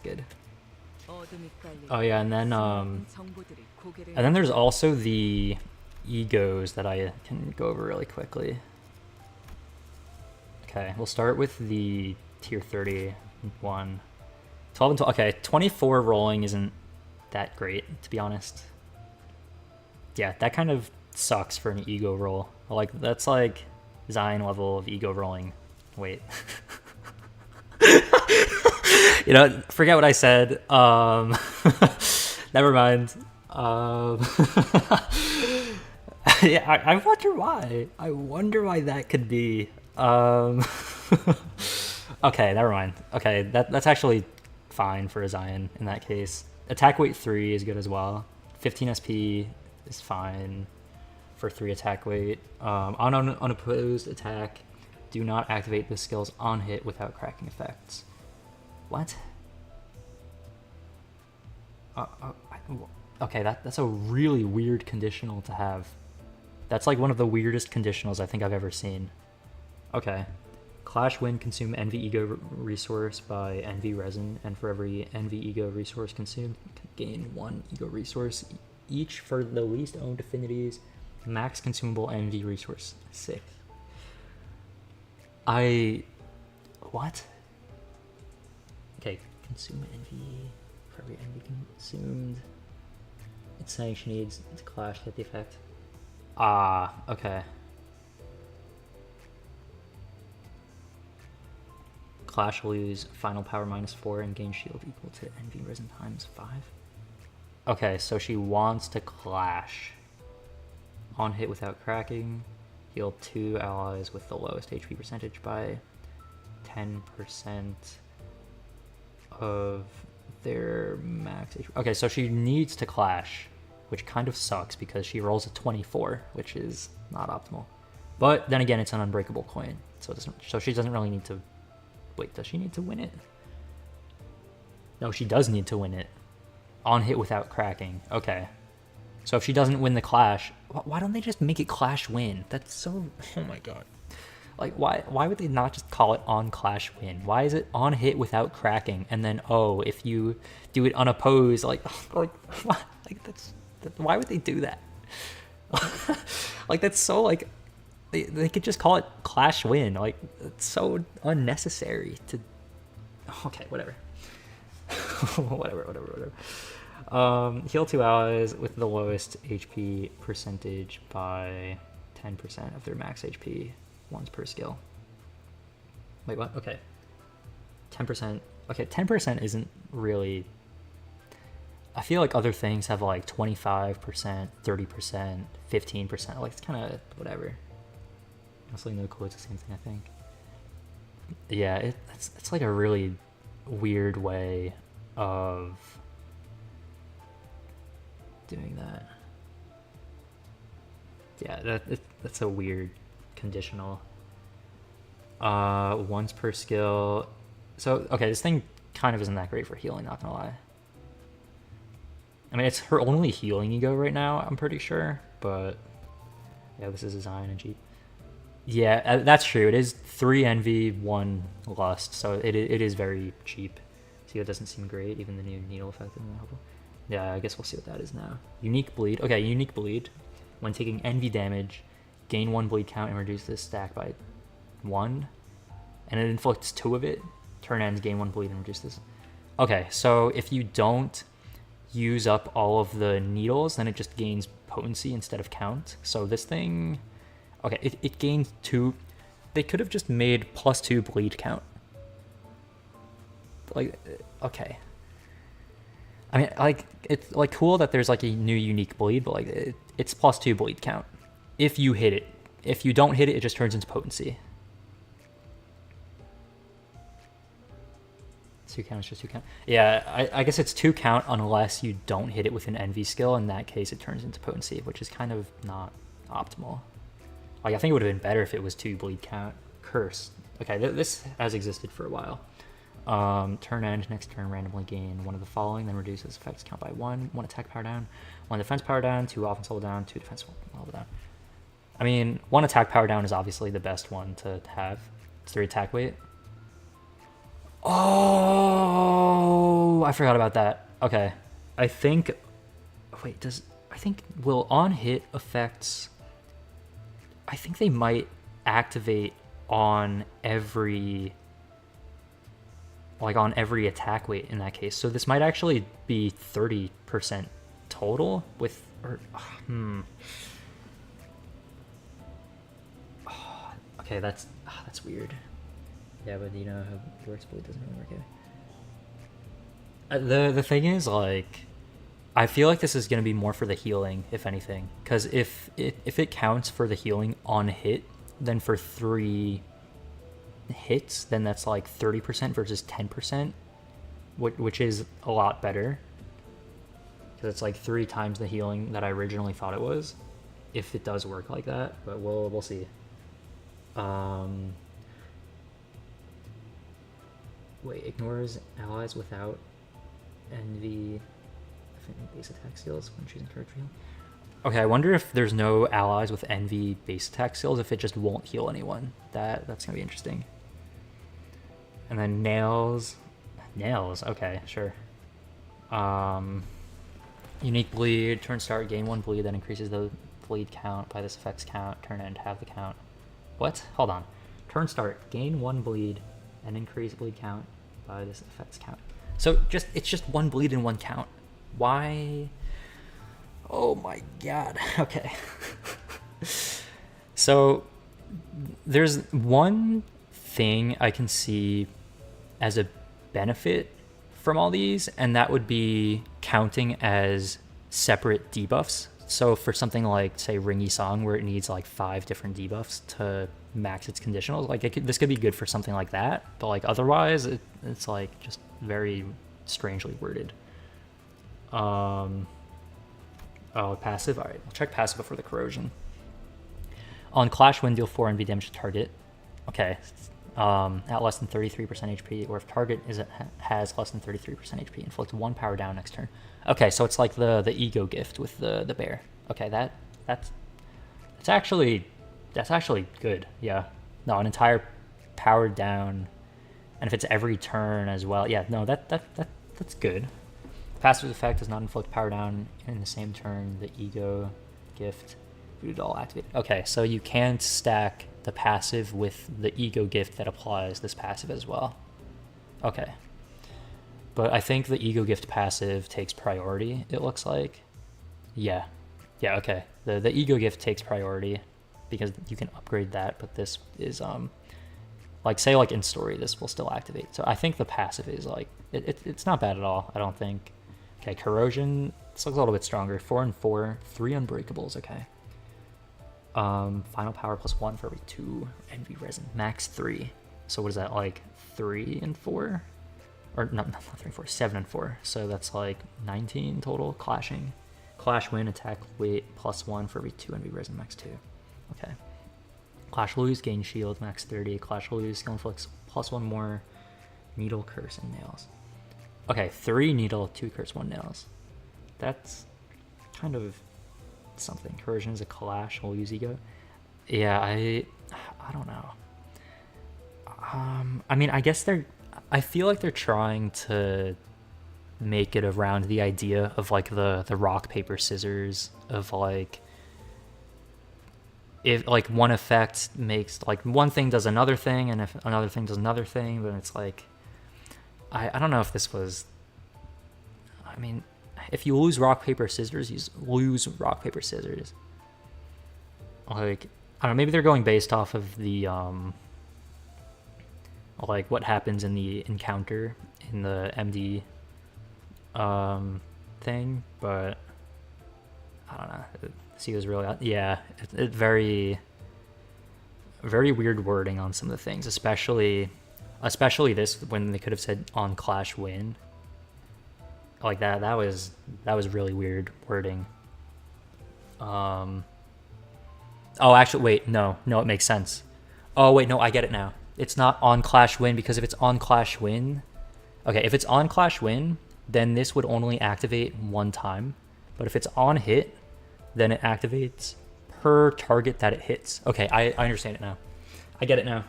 good. Oh yeah, and then there's also the egos that I can go over really quickly. Okay, we'll start with the tier 30 one. 12 and 12. Okay, 24 rolling isn't that great, to be honest. Yeah, that kind of sucks for an ego roll. Like, that's like Zion level of ego rolling. Wait. You know, forget what I said. Never mind. Yeah, I wonder why. I wonder why that could be. Okay, never mind. Okay, that's actually fine for a Zion in that case. Attack weight 3 is good as well. 15 SP is fine for 3 attack weight. On unopposed attack, do not activate the skills on hit without cracking effects. What? Okay, that's a really weird conditional to have. That's like one of the weirdest conditionals I think I've ever seen. Okay. Clash win, consume Envy Ego resource by Envy Resin, and for every Envy Ego resource consumed, gain 1 Ego resource each for the least owned affinities. Max consumable Envy resource 6. What? Okay, consume Envy for every Envy consumed. It's saying she needs to clash to get the effect. Ah, okay. Clash will lose final power -4 and gain shield equal to Envy Risen times 5. Okay, so she wants to clash. On hit without cracking, heal 2 allies with the lowest HP percentage by 10% of their max HP. Okay, so she needs to clash, which kind of sucks because she rolls a 24, which is not optimal. But then again, it's an unbreakable coin, so she doesn't really need to. Wait, does she need to win it? No, she does need to win it. On hit without cracking. Okay. So if she doesn't win the clash, why don't they just make it clash win? That's so... Oh my god. Like, why would they not just call it on clash win? Why is it on hit without cracking? And then, oh, if you do it unopposed, like that's... Why would they do that? Like, that's so, like... They could just call it clash win. Like, it's so unnecessary to... Okay, whatever. whatever. Heal 2 allies with the lowest HP percentage by 10% of their max HP once per skill. Wait, what? Okay. 10%. Okay, 10% isn't really... I feel like other things have like 25%, 30%, 15%. Like, it's kind of whatever. Honestly, no clue. It's the same thing, I think. Yeah, it's like a really weird way of doing that. Yeah, that's a weird conditional. Once per skill. So, okay, this thing kind of isn't that great for healing, not gonna lie. I mean, it's her only healing ego right now, I'm pretty sure, but yeah, this is a Zion and G. Yeah, that's true. It is 3 Envy, 1 Lust, so it is very cheap. See, it doesn't seem great, even the new needle effect isn't helpful. Yeah, I guess we'll see what that is now. Unique bleed. Okay, unique bleed. When taking Envy damage, gain 1 bleed count and reduce this stack by 1. And it inflicts 2 of it. Turn ends, gain 1 bleed and reduce this. Okay, so if you don't use up all of the needles, then it just gains potency instead of count. So this thing... Okay, it gains 2. They could have just made +2 bleed count. Like, okay. I mean, like, it's like cool that there's like a new unique bleed, but like it's +2 bleed count if you hit it. If you don't hit it, it just turns into potency. 2 count is just 2 count. Yeah, I guess it's 2 count unless you don't hit it with an Envy skill. In that case, it turns into potency, which is kind of not optimal. Like, I think it would have been better if it was 2 bleed count. Curse. Okay, this has existed for a while. Turn end, next turn randomly gain one of the following, then reduces effects count by 1. 1 attack power down, 1 defense power down, 2 offense level down, 2 defense level down. I mean, 1 attack power down is obviously the best one to have. It's 3 attack weight. Oh, I forgot about that. Okay. I think... Wait, I think... Will on hit effects... I think they might activate on every... Like, on every attack weight in that case. So this might actually be 30% total with... Okay, that's weird. Yeah, but you know how direct split doesn't really work out. The thing is, like, I feel like this is going to be more for the healing, if anything. Because if it counts for the healing on hit, then for 3 hits, then that's like 30% versus 10%, which is a lot better. Because it's like 3 times the healing that I originally thought it was, if it does work like that. But we'll see. Wait, ignores allies without envy base attack skills when choosing character heal. Okay, I wonder if there's no allies with envy base attack skills, if it just won't heal anyone. That's gonna be interesting. And then nails, okay, sure. Unique bleed, turn start, gain 1 bleed, that increases the bleed count by this effect's count, turn end, halve the count. What? Hold on. Turn start, gain 1 bleed, and increase bleed count by this effect's count. So it's just 1 bleed and 1 count. Why? Oh my god. Okay. So there's one thing I can see as a benefit from all these, and that would be counting as separate debuffs. So for something like, say, Ringy Song, where it needs like 5 different debuffs to max its conditionals, like this could be good for something like that, but like otherwise it's like just very strangely worded. Oh, passive. All right, we'll check passive before the corrosion. On Clash Wind, deal 4 NV damage to target. Okay, at less than 33% HP, or if target has less than 33% HP, inflict 1 power down next turn. Okay, so it's like the ego gift with the bear. Okay, that's actually good. Yeah, no, an entire power down, and if it's every turn as well, yeah, no, that's good. Passive effect does not inflict power down in the same turn. The ego gift voodoo doll activated. Okay, so you can stack the passive with the ego gift that applies this passive as well. Okay. But I think the ego gift passive takes priority, it looks like. Yeah. Yeah, okay. The ego gift takes priority because you can upgrade that, but this is like, say like in story, this will still activate. So I think the passive is like it's not bad at all, I don't think. Okay, corrosion, this looks a little bit stronger. 4 and 4, 3 unbreakables, okay. Final power plus 1 for every 2 envy resin, max 3. So what is that, like 3 and 4? Or not 3 and 4, 7 and 4. So that's like 19 total clashing. Clash win, attack weight plus 1 for every 2 envy resin, max 2. Okay. Clash lose, gain shield, max 30. Clash lose, skill inflicts plus 1 more. Needle, curse, and nails. Okay, 3 needle, 2 curse, 1 nails. That's kind of something. Corrosion is a clash, we'll use ego. Yeah, I don't know. I mean, I guess I feel like they're trying to make it around the idea of like the rock, paper, scissors of like, if like one effect makes like one thing does another thing, and if another thing does another thing, then it's like, I don't know if this was, I mean, if you lose rock, paper, scissors, you lose rock, paper, scissors. Like, I don't know, maybe they're going based off of the, like what happens in the encounter in the MD thing, but I don't know. See, it was really, yeah, it very, very weird wording on some of the things, especially this, when they could have said on Clash win. Like that was really weird wording. Oh, actually, wait, no, it makes sense. Oh, wait, no, I get it now. It's not on Clash Win, because if it's on Clash Win, okay, if it's on Clash Win, then this would only activate one time. But if it's on hit, then it activates per target that it hits. Okay, I understand it now. I get it now.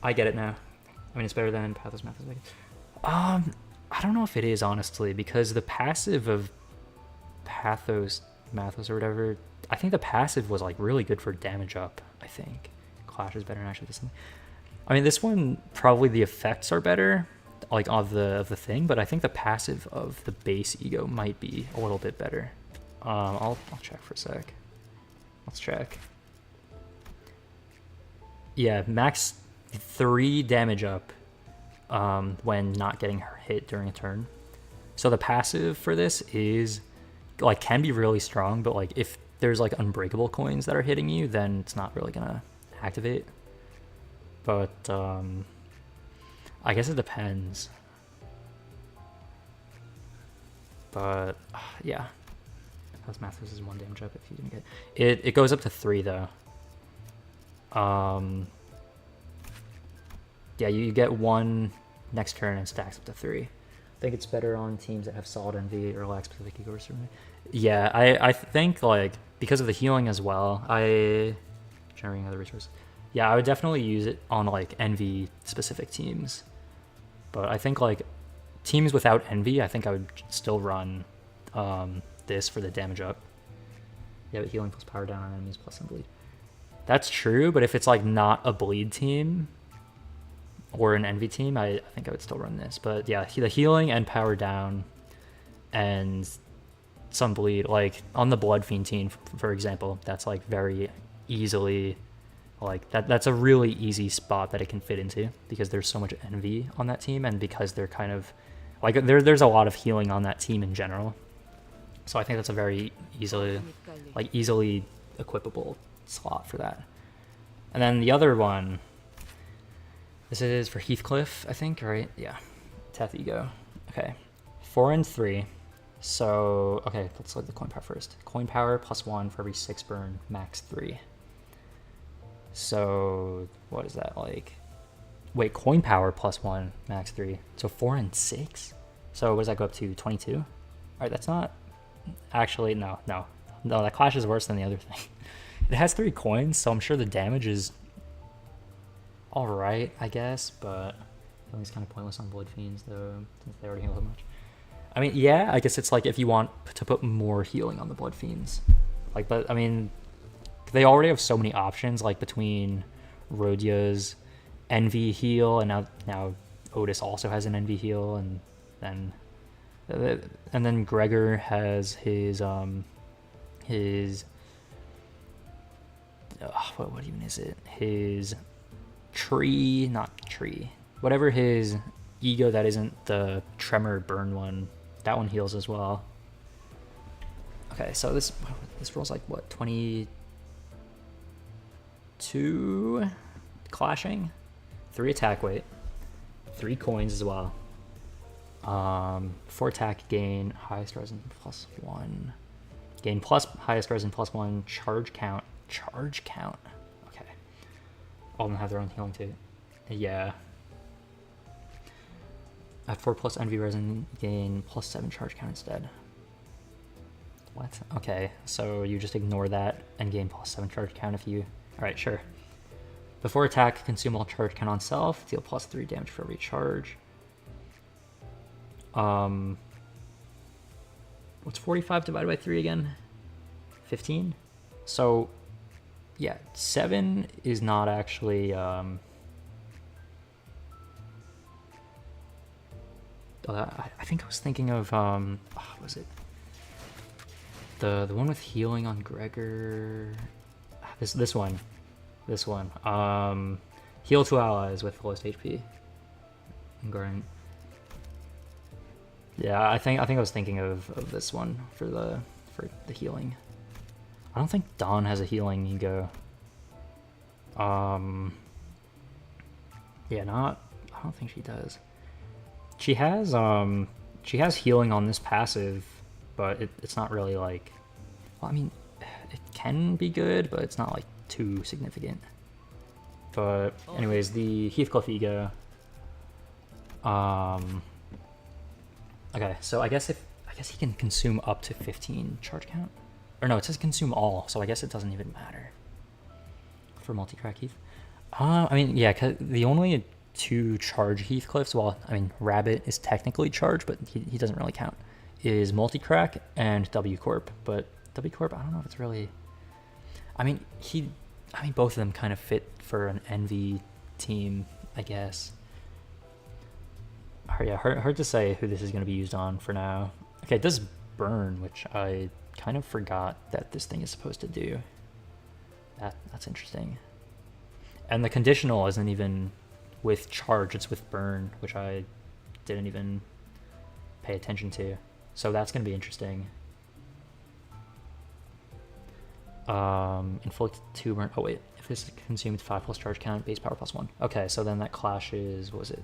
I mean, it's better than Pathos Mathos. I don't know if it is, honestly, because the passive of Pathos Mathos or whatever, I think the passive was like really good for damage up, I think. Clash is better than actually this thing. I mean, this one, probably the effects are better, like of the thing, but I think the passive of the base ego might be a little bit better. I'll check for a sec. Let's check. Yeah, max 3 damage up when not getting hit during a turn. So the passive for this is like can be really strong, but like if there's like unbreakable coins that are hitting you, then it's not really gonna activate. But I guess it depends. But yeah, House Mathos is 1 damage up if you didn't get it. It goes up to 3 though. Yeah, you get 1 next turn and stacks up to 3. I think it's better on teams that have solid envy or lack specific ego or something. Yeah, I think like because of the healing as well, generating other resources. Yeah, I would definitely use it on like envy specific teams. But I think like teams without envy, I think I would still run this for the damage up. Yeah, but healing plus power down on enemies plus some bleed. That's true, but if it's like not a bleed team or an envy team, I think I would still run this. But yeah, the healing and power down and some bleed, like on the Blood Fiend team, for example, that's like very easily, like that's a really easy spot that it can fit into because there's so much envy on that team, and because they're kind of like there's a lot of healing on that team in general. So I think that's a very easily equipable slot for that. And then the other one, this is for Heathcliff, I think, right? Yeah, Teth Ego. Okay, 4 and 3. So, okay, let's look at the coin power first. Coin power +1 for every 6 burn, max 3. So, what is that like? Wait, coin power +1, max 3. So 4 and 6? So what does that go up to, 22? All right, that's not, actually, no, that Clash is worse than the other thing. It has 3 coins, so I'm sure the damage is all right, I guess, but healing's kind of pointless on Blood Fiends, though, since they already heal so much. I mean, yeah, I guess it's like if you want to put more healing on the Blood Fiends. Like, but, I mean, they already have so many options, like between Rhodia's Envy heal, and now Otis also has an Envy heal, and then Gregor has his what even is it? His whatever his ego that isn't the Tremor Burn one, that one heals as well. Okay, so this rolls like what, 22 clashing, 3 attack weight, 3 coins as well. 4 attack gain, highest resin +1, gain plus highest resin +1, charge count. Okay, all of them have their own healing too. Yeah. At 4 plus envy resin, gain +7 charge count instead. What? Okay, so you just ignore that and gain +7 charge count if you. All right, sure. Before attack, consume all charge count on self. Deal +3 damage for every charge. What's 45 divided by 3 again? 15? So, yeah, 7 is not actually, I think I was thinking of, what was it? The one with healing on Gregor. This one. Heal 2 allies with lowest HP. Guarding. Yeah, I think I was thinking of this one for the healing. I don't think Dawn has a healing ego. Yeah, I don't think she does. She has healing on this passive, but it's not really like, well, I mean, it can be good, but it's not like too significant. But anyways, the Heathcliff Ego. Okay, so I guess he can consume up to 15 charge count. Or no, it says consume all, so I guess it doesn't even matter for multi-crack Heath. I mean, yeah, 'cause the only 2 charge Heathcliffs, well, I mean, Rabbit is technically charged, but he doesn't really count, is multi-crack and W Corp. But W Corp, I don't know if it's really... I mean, both of them kind of fit for an Envy team, I guess. Yeah, hard to say who this is going to be used on for now. Okay, it does burn, which I kind of forgot that this thing is supposed to do. That's interesting. And the conditional isn't even with charge, it's with burn, which I didn't even pay attention to. So that's going to be interesting. Inflict 2 burn. Oh wait, if this is consumed 5 plus charge count, base power plus 1. Okay, so then that clashes, what was it?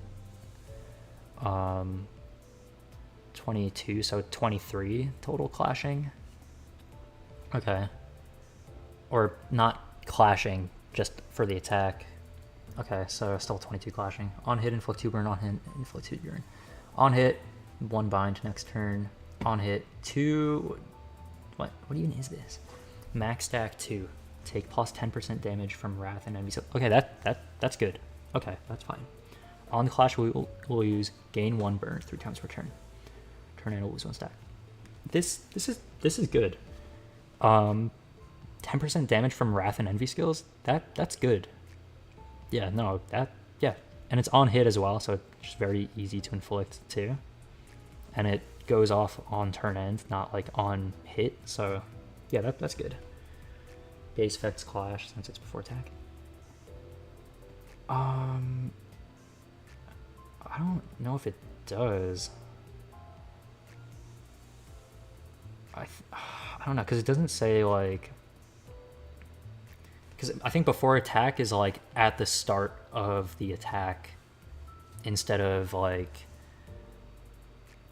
22, so 23 total clashing. Okay. Or not clashing, just for the attack. Okay, so still 22 clashing. On hit, inflict 2 burn. On hit, inflict 2 burn. On hit, 1 bind next turn. On hit, 2... What even is this? Max stack 2. Take plus 10% damage from Wrath and enemies. Okay, that's good. Okay, that's fine. On the clash, we'll use gain 1 burn 3 times per turn. Turn in, we'll lose 1 stack. This is good. 10% damage from Wrath and Envy skills. That's good. Yeah, no, yeah, and it's on hit as well, so it's just very easy to inflict too. And it goes off on turn end, not like on hit. So yeah, that's good. Base effects clash since it's before attack. I don't know if it does. I don't know, because it doesn't say like... Because I think before attack is like at the start of the attack instead of like...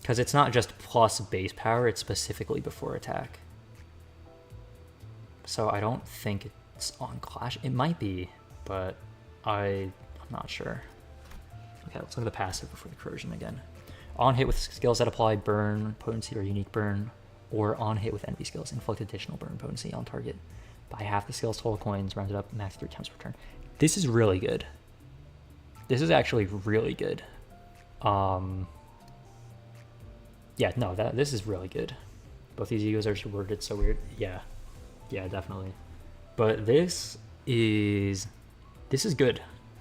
Because it's not just plus base power, it's specifically before attack. So I don't think it's on clash. It might be, but I'm not sure. Okay, let's look at the passive before the corrosion again. On hit with skills that apply burn, potency, or unique burn, or on hit with envy skills, inflict additional burn potency on target by half the skill's total coins, rounded up max 3 times per turn. This is really good. This is actually really good. Yeah, no, this is really good. Both these egos are just worded so weird. Yeah, definitely. But this is good.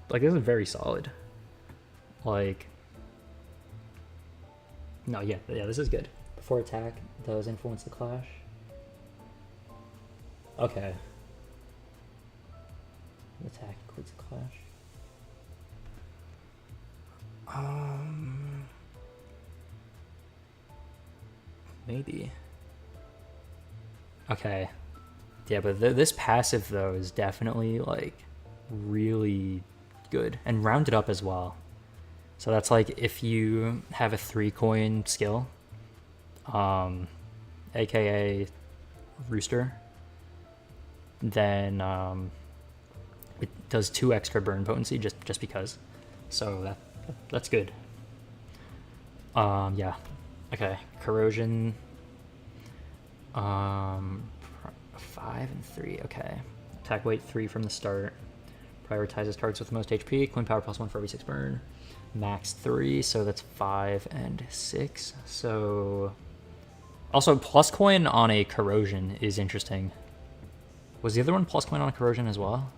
Like, this is very solid. Like, no, yeah, this is good. Before attack does influence the clash. Okay. Attack includes the clash. Maybe. Okay. Yeah, but this passive though is definitely like really good and rounded up as well. So that's like if you have a 3-coin skill, aka Rooster, then it does 2 extra burn potency just because. So that's good. Yeah. Okay. Corrosion. 5 and 3. Okay. Attack weight 3 from the start. Prioritizes targets with the most HP. Coin power plus 1 for every 6 burn. Max 3, so that's 5 and 6. So also plus coin on a corrosion is interesting. Was the other one plus coin on a corrosion as well?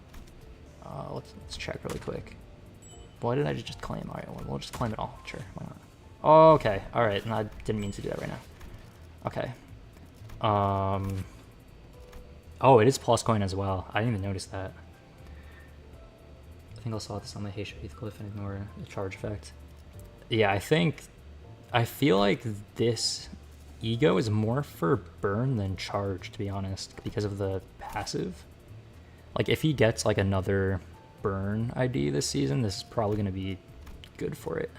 Let's check really quick. Why did I just claim? All right, well, we'll just claim it all. Sure, why not? Oh, okay, all right. And I didn't mean to do that right now. Okay. Oh, it is plus coin as well. I didn't even notice that. I think I'll saw this on the Heathcliff and ignore the charge effect. Yeah, I feel like this ego is more for burn than charge, to be honest, because of the passive. Like, if he gets like another burn ID this season, this is probably going to be good for it.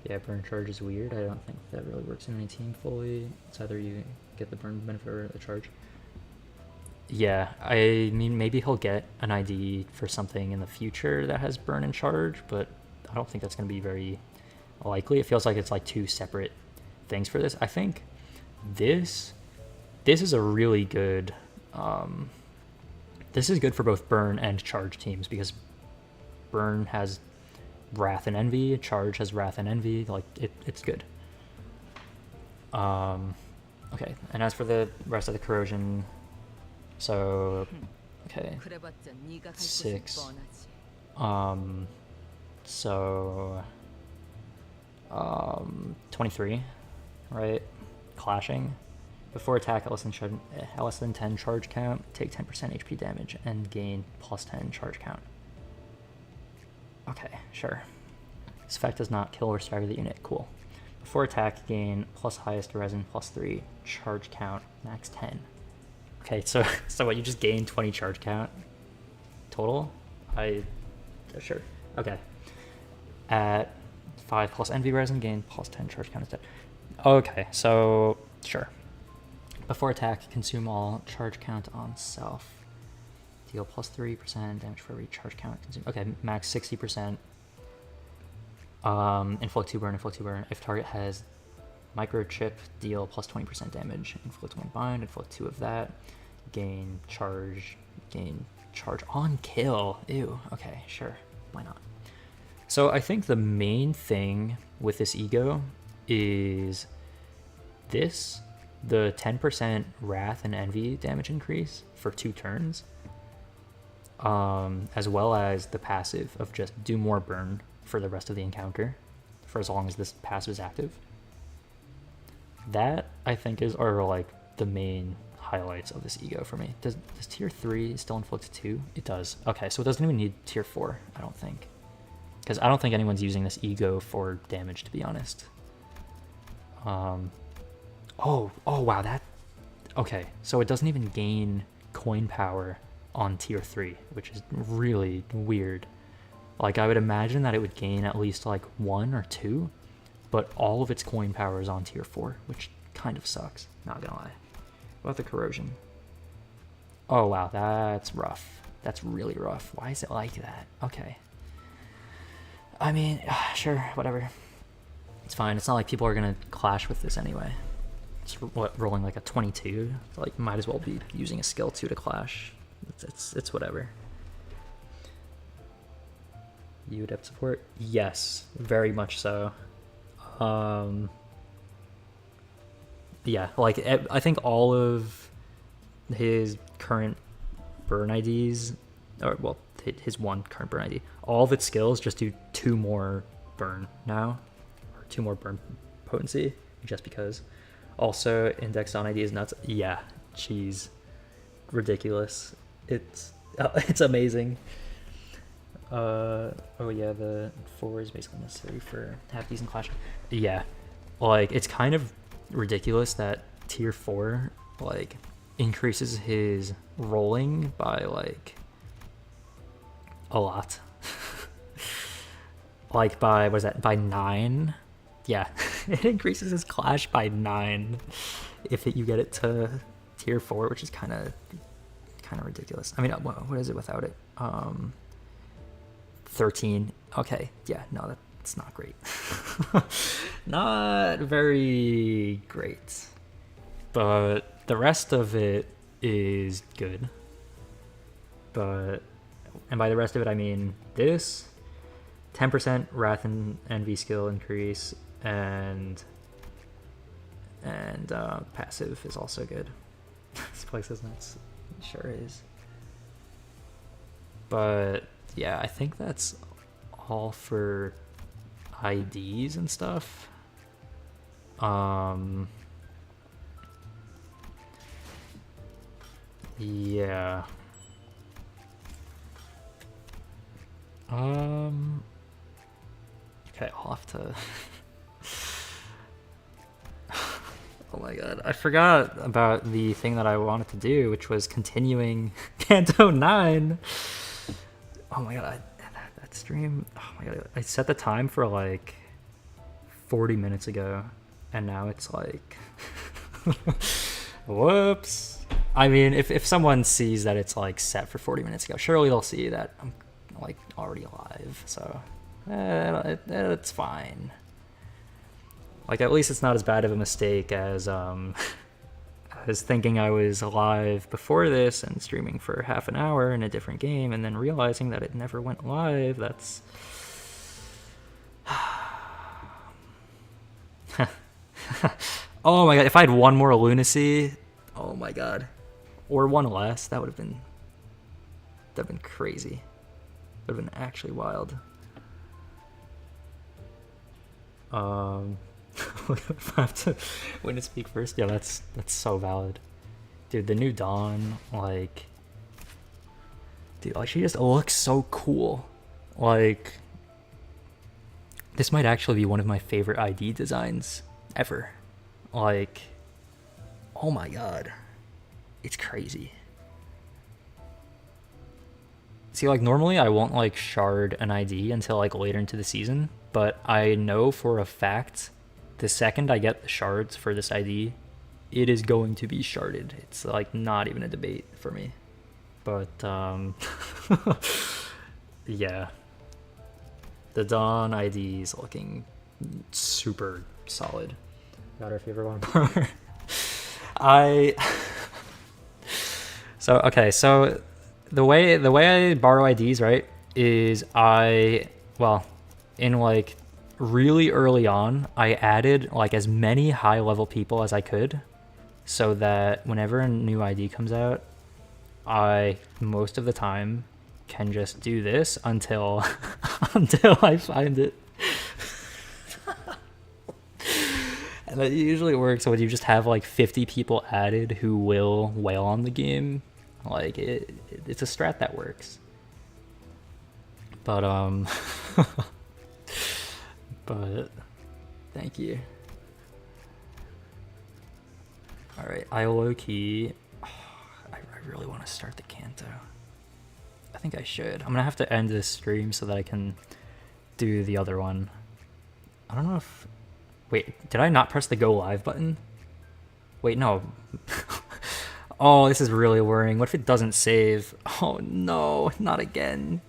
Yeah, burn charge is weird. I don't think that really works in any team fully. It's either you get the burn benefit or the charge. Yeah, I mean, maybe he'll get an ID for something in the future that has burn and charge, but I don't think that's going to be very likely. It feels like it's like two separate things for this. I think this is a really good this is good for both burn and charge teams, because burn has wrath and envy, charge has wrath and envy. Like it's good. Okay, and as for the rest of the corrosion, so okay, 6 so 23, right? Clashing. Before attack, less than 10 charge count, take 10% HP damage, and gain plus 10 charge count. Okay, sure. This effect does not kill or stagger the unit. Cool. Before attack, gain plus highest resin plus 3, charge count, max 10. Okay, so what, you just gain 20 charge count total? Sure. Okay. At 5 plus envy resin, gain plus 10 charge count instead. Okay, so sure. Before attack, consume all charge count on self. Deal plus 3% damage for every charge count consumed. Okay, max 60%. Inflict 2 burn, inflict 2 burn. If target has microchip, deal plus 20% damage. Inflict 1 bind, inflict 2 of that. Gain charge on kill. Ew, okay, sure. Why not? So I think the main thing with this ego is this. The 10% wrath and envy damage increase for 2 turns, as well as the passive of just do more burn for the rest of the encounter for as long as this passive is active. That I think are like the main highlights of this ego for me. Does tier 3 still inflict 2? It does. Okay, so it doesn't even need tier 4, I don't think, because I don't think anyone's using this ego for damage, to be honest. Oh wow, that... Okay, so it doesn't even gain coin power on tier 3, which is really weird. Like, I would imagine that it would gain at least like 1 or 2, but all of its coin power is on tier 4, which kind of sucks, not gonna lie. What about the corrosion? Oh wow, that's rough. That's really rough. Why is it like that? Okay. I mean, sure, whatever. It's fine. It's not like people are gonna clash with this anyway. It's rolling like a 22. Like, might as well be using a skill 2 to clash. It's whatever. You adept support? Yes, very much so. Yeah, like I think all of his current burn IDs, or well, his one current burn ID, all of its skills just do 2 more burn now, or 2 more burn potency, just because. Also, Index Don ID is nuts. Yeah, jeez, ridiculous. It's amazing. Oh yeah, the 4 is basically necessary for half decent clash. Yeah, like it's kind of ridiculous that tier 4 like increases his rolling by like a lot. Like by, what is that, by 9? Yeah, it increases his clash by 9 if you get it to tier 4, which is kind of ridiculous. I mean, what is it without it? 13. Okay, yeah, no, that's not great. Not very great. But the rest of it is good. And by the rest of it, I mean this 10% Wrath and Envy skill increase, and passive is also good. This place is nuts. It sure is. But yeah, I think that's all for IDs and stuff. Yeah. Okay, I'll have to... Oh my god, I forgot about the thing that I wanted to do, which was continuing Canto 9. Oh my god, that stream... Oh my god, I set the time for like 40 minutes ago, and now it's like... Whoops. I mean, if someone sees that it's like set for 40 minutes ago, surely they'll see that I'm like already live. So it's fine. Like at least it's not as bad of a mistake as thinking I was live before this and streaming for half an hour in a different game and then realizing that it never went live. That's oh my god, if I had one more lunacy, oh my god. Or one less, that'd have been crazy. Would have been actually wild. If I have to when to speak first, yeah, that's so valid. Dude, the new Dawn, like she just looks so cool. Like this might actually be one of my favorite ID designs ever. Like, oh my god. It's crazy. See, like normally I won't like shard an ID until like later into the season, but I know for a fact the second I get the shards for this ID, it is going to be sharded. It's like not even a debate for me. But yeah. The Dawn ID is looking super solid. Got her if you ever want to borrow her. So the way I borrow IDs, right, is in like really early on, I added like as many high level people as I could so that whenever a new ID comes out, I most of the time can just do this until I find it. And that usually works when you just have like 50 people added who will wail on the game. Like it's a strat that works. But but thank you. All right, I low-key I really want to start the Kanto. I think I should. I'm gonna have to end this stream so that I can do the other one. I don't know if wait, did I not press the go live button? Wait, no. Oh, this is really worrying. What if it doesn't save? Oh no, not again.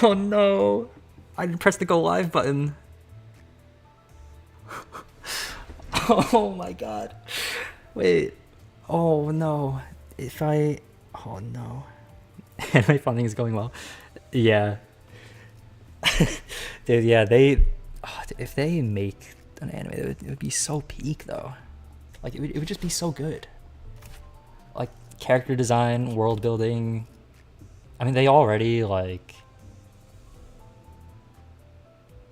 Oh no. I didn't press the go live button. Oh my god. Wait. Oh no. Oh no. Anime funding is going well. Yeah. Dude, yeah, if they make an anime, it would be so peak though. Like it would just be so good. Like character design, world building. I mean, they already like.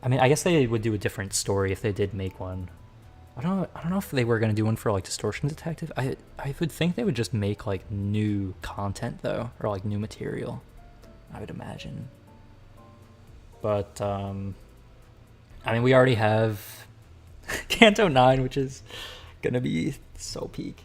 I mean, I guess they would do a different story if they did make one. I don't know if they were gonna do one for like Distortion Detective. I would think they would just make like new content though, or like new material. I would imagine. But I mean, we already have Kanto 9, which is gonna be so peak.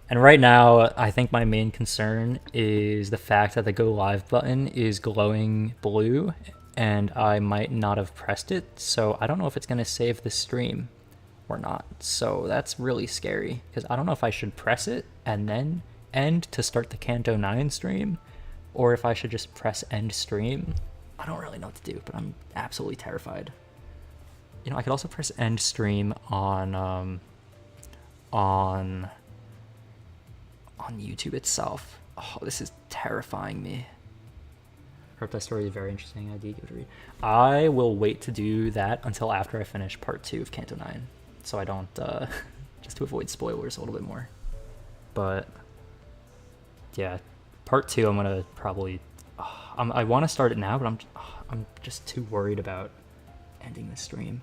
And right now, I think my main concern is the fact that the go live button is glowing blue and I might not have pressed it. So I don't know if it's gonna save the stream or not. So that's really scary because I don't know if I should press it and then end to start the Kanto 9 stream or if I should just press end stream. I don't really know what to do, but I'm absolutely terrified. You know, I could also press end stream on YouTube itself. Oh, this is terrifying me. Hope that story is very interesting. I did give it a read. I will wait to do that until after I finish part 2 of Kanto 9, so I don't just to avoid spoilers a little bit more. But yeah, part 2 I'm gonna probably. I want to start it now, but I'm just too worried about ending the stream.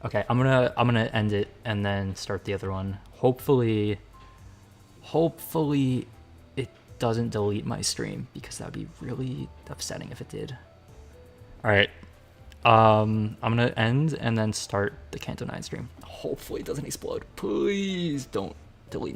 Okay, I'm gonna end it and then start the other one. Hopefully it doesn't delete my stream because that would be really upsetting if it did. All right, I'm gonna end and then start the Kanto 9 stream. Hopefully it doesn't explode. Please don't delete my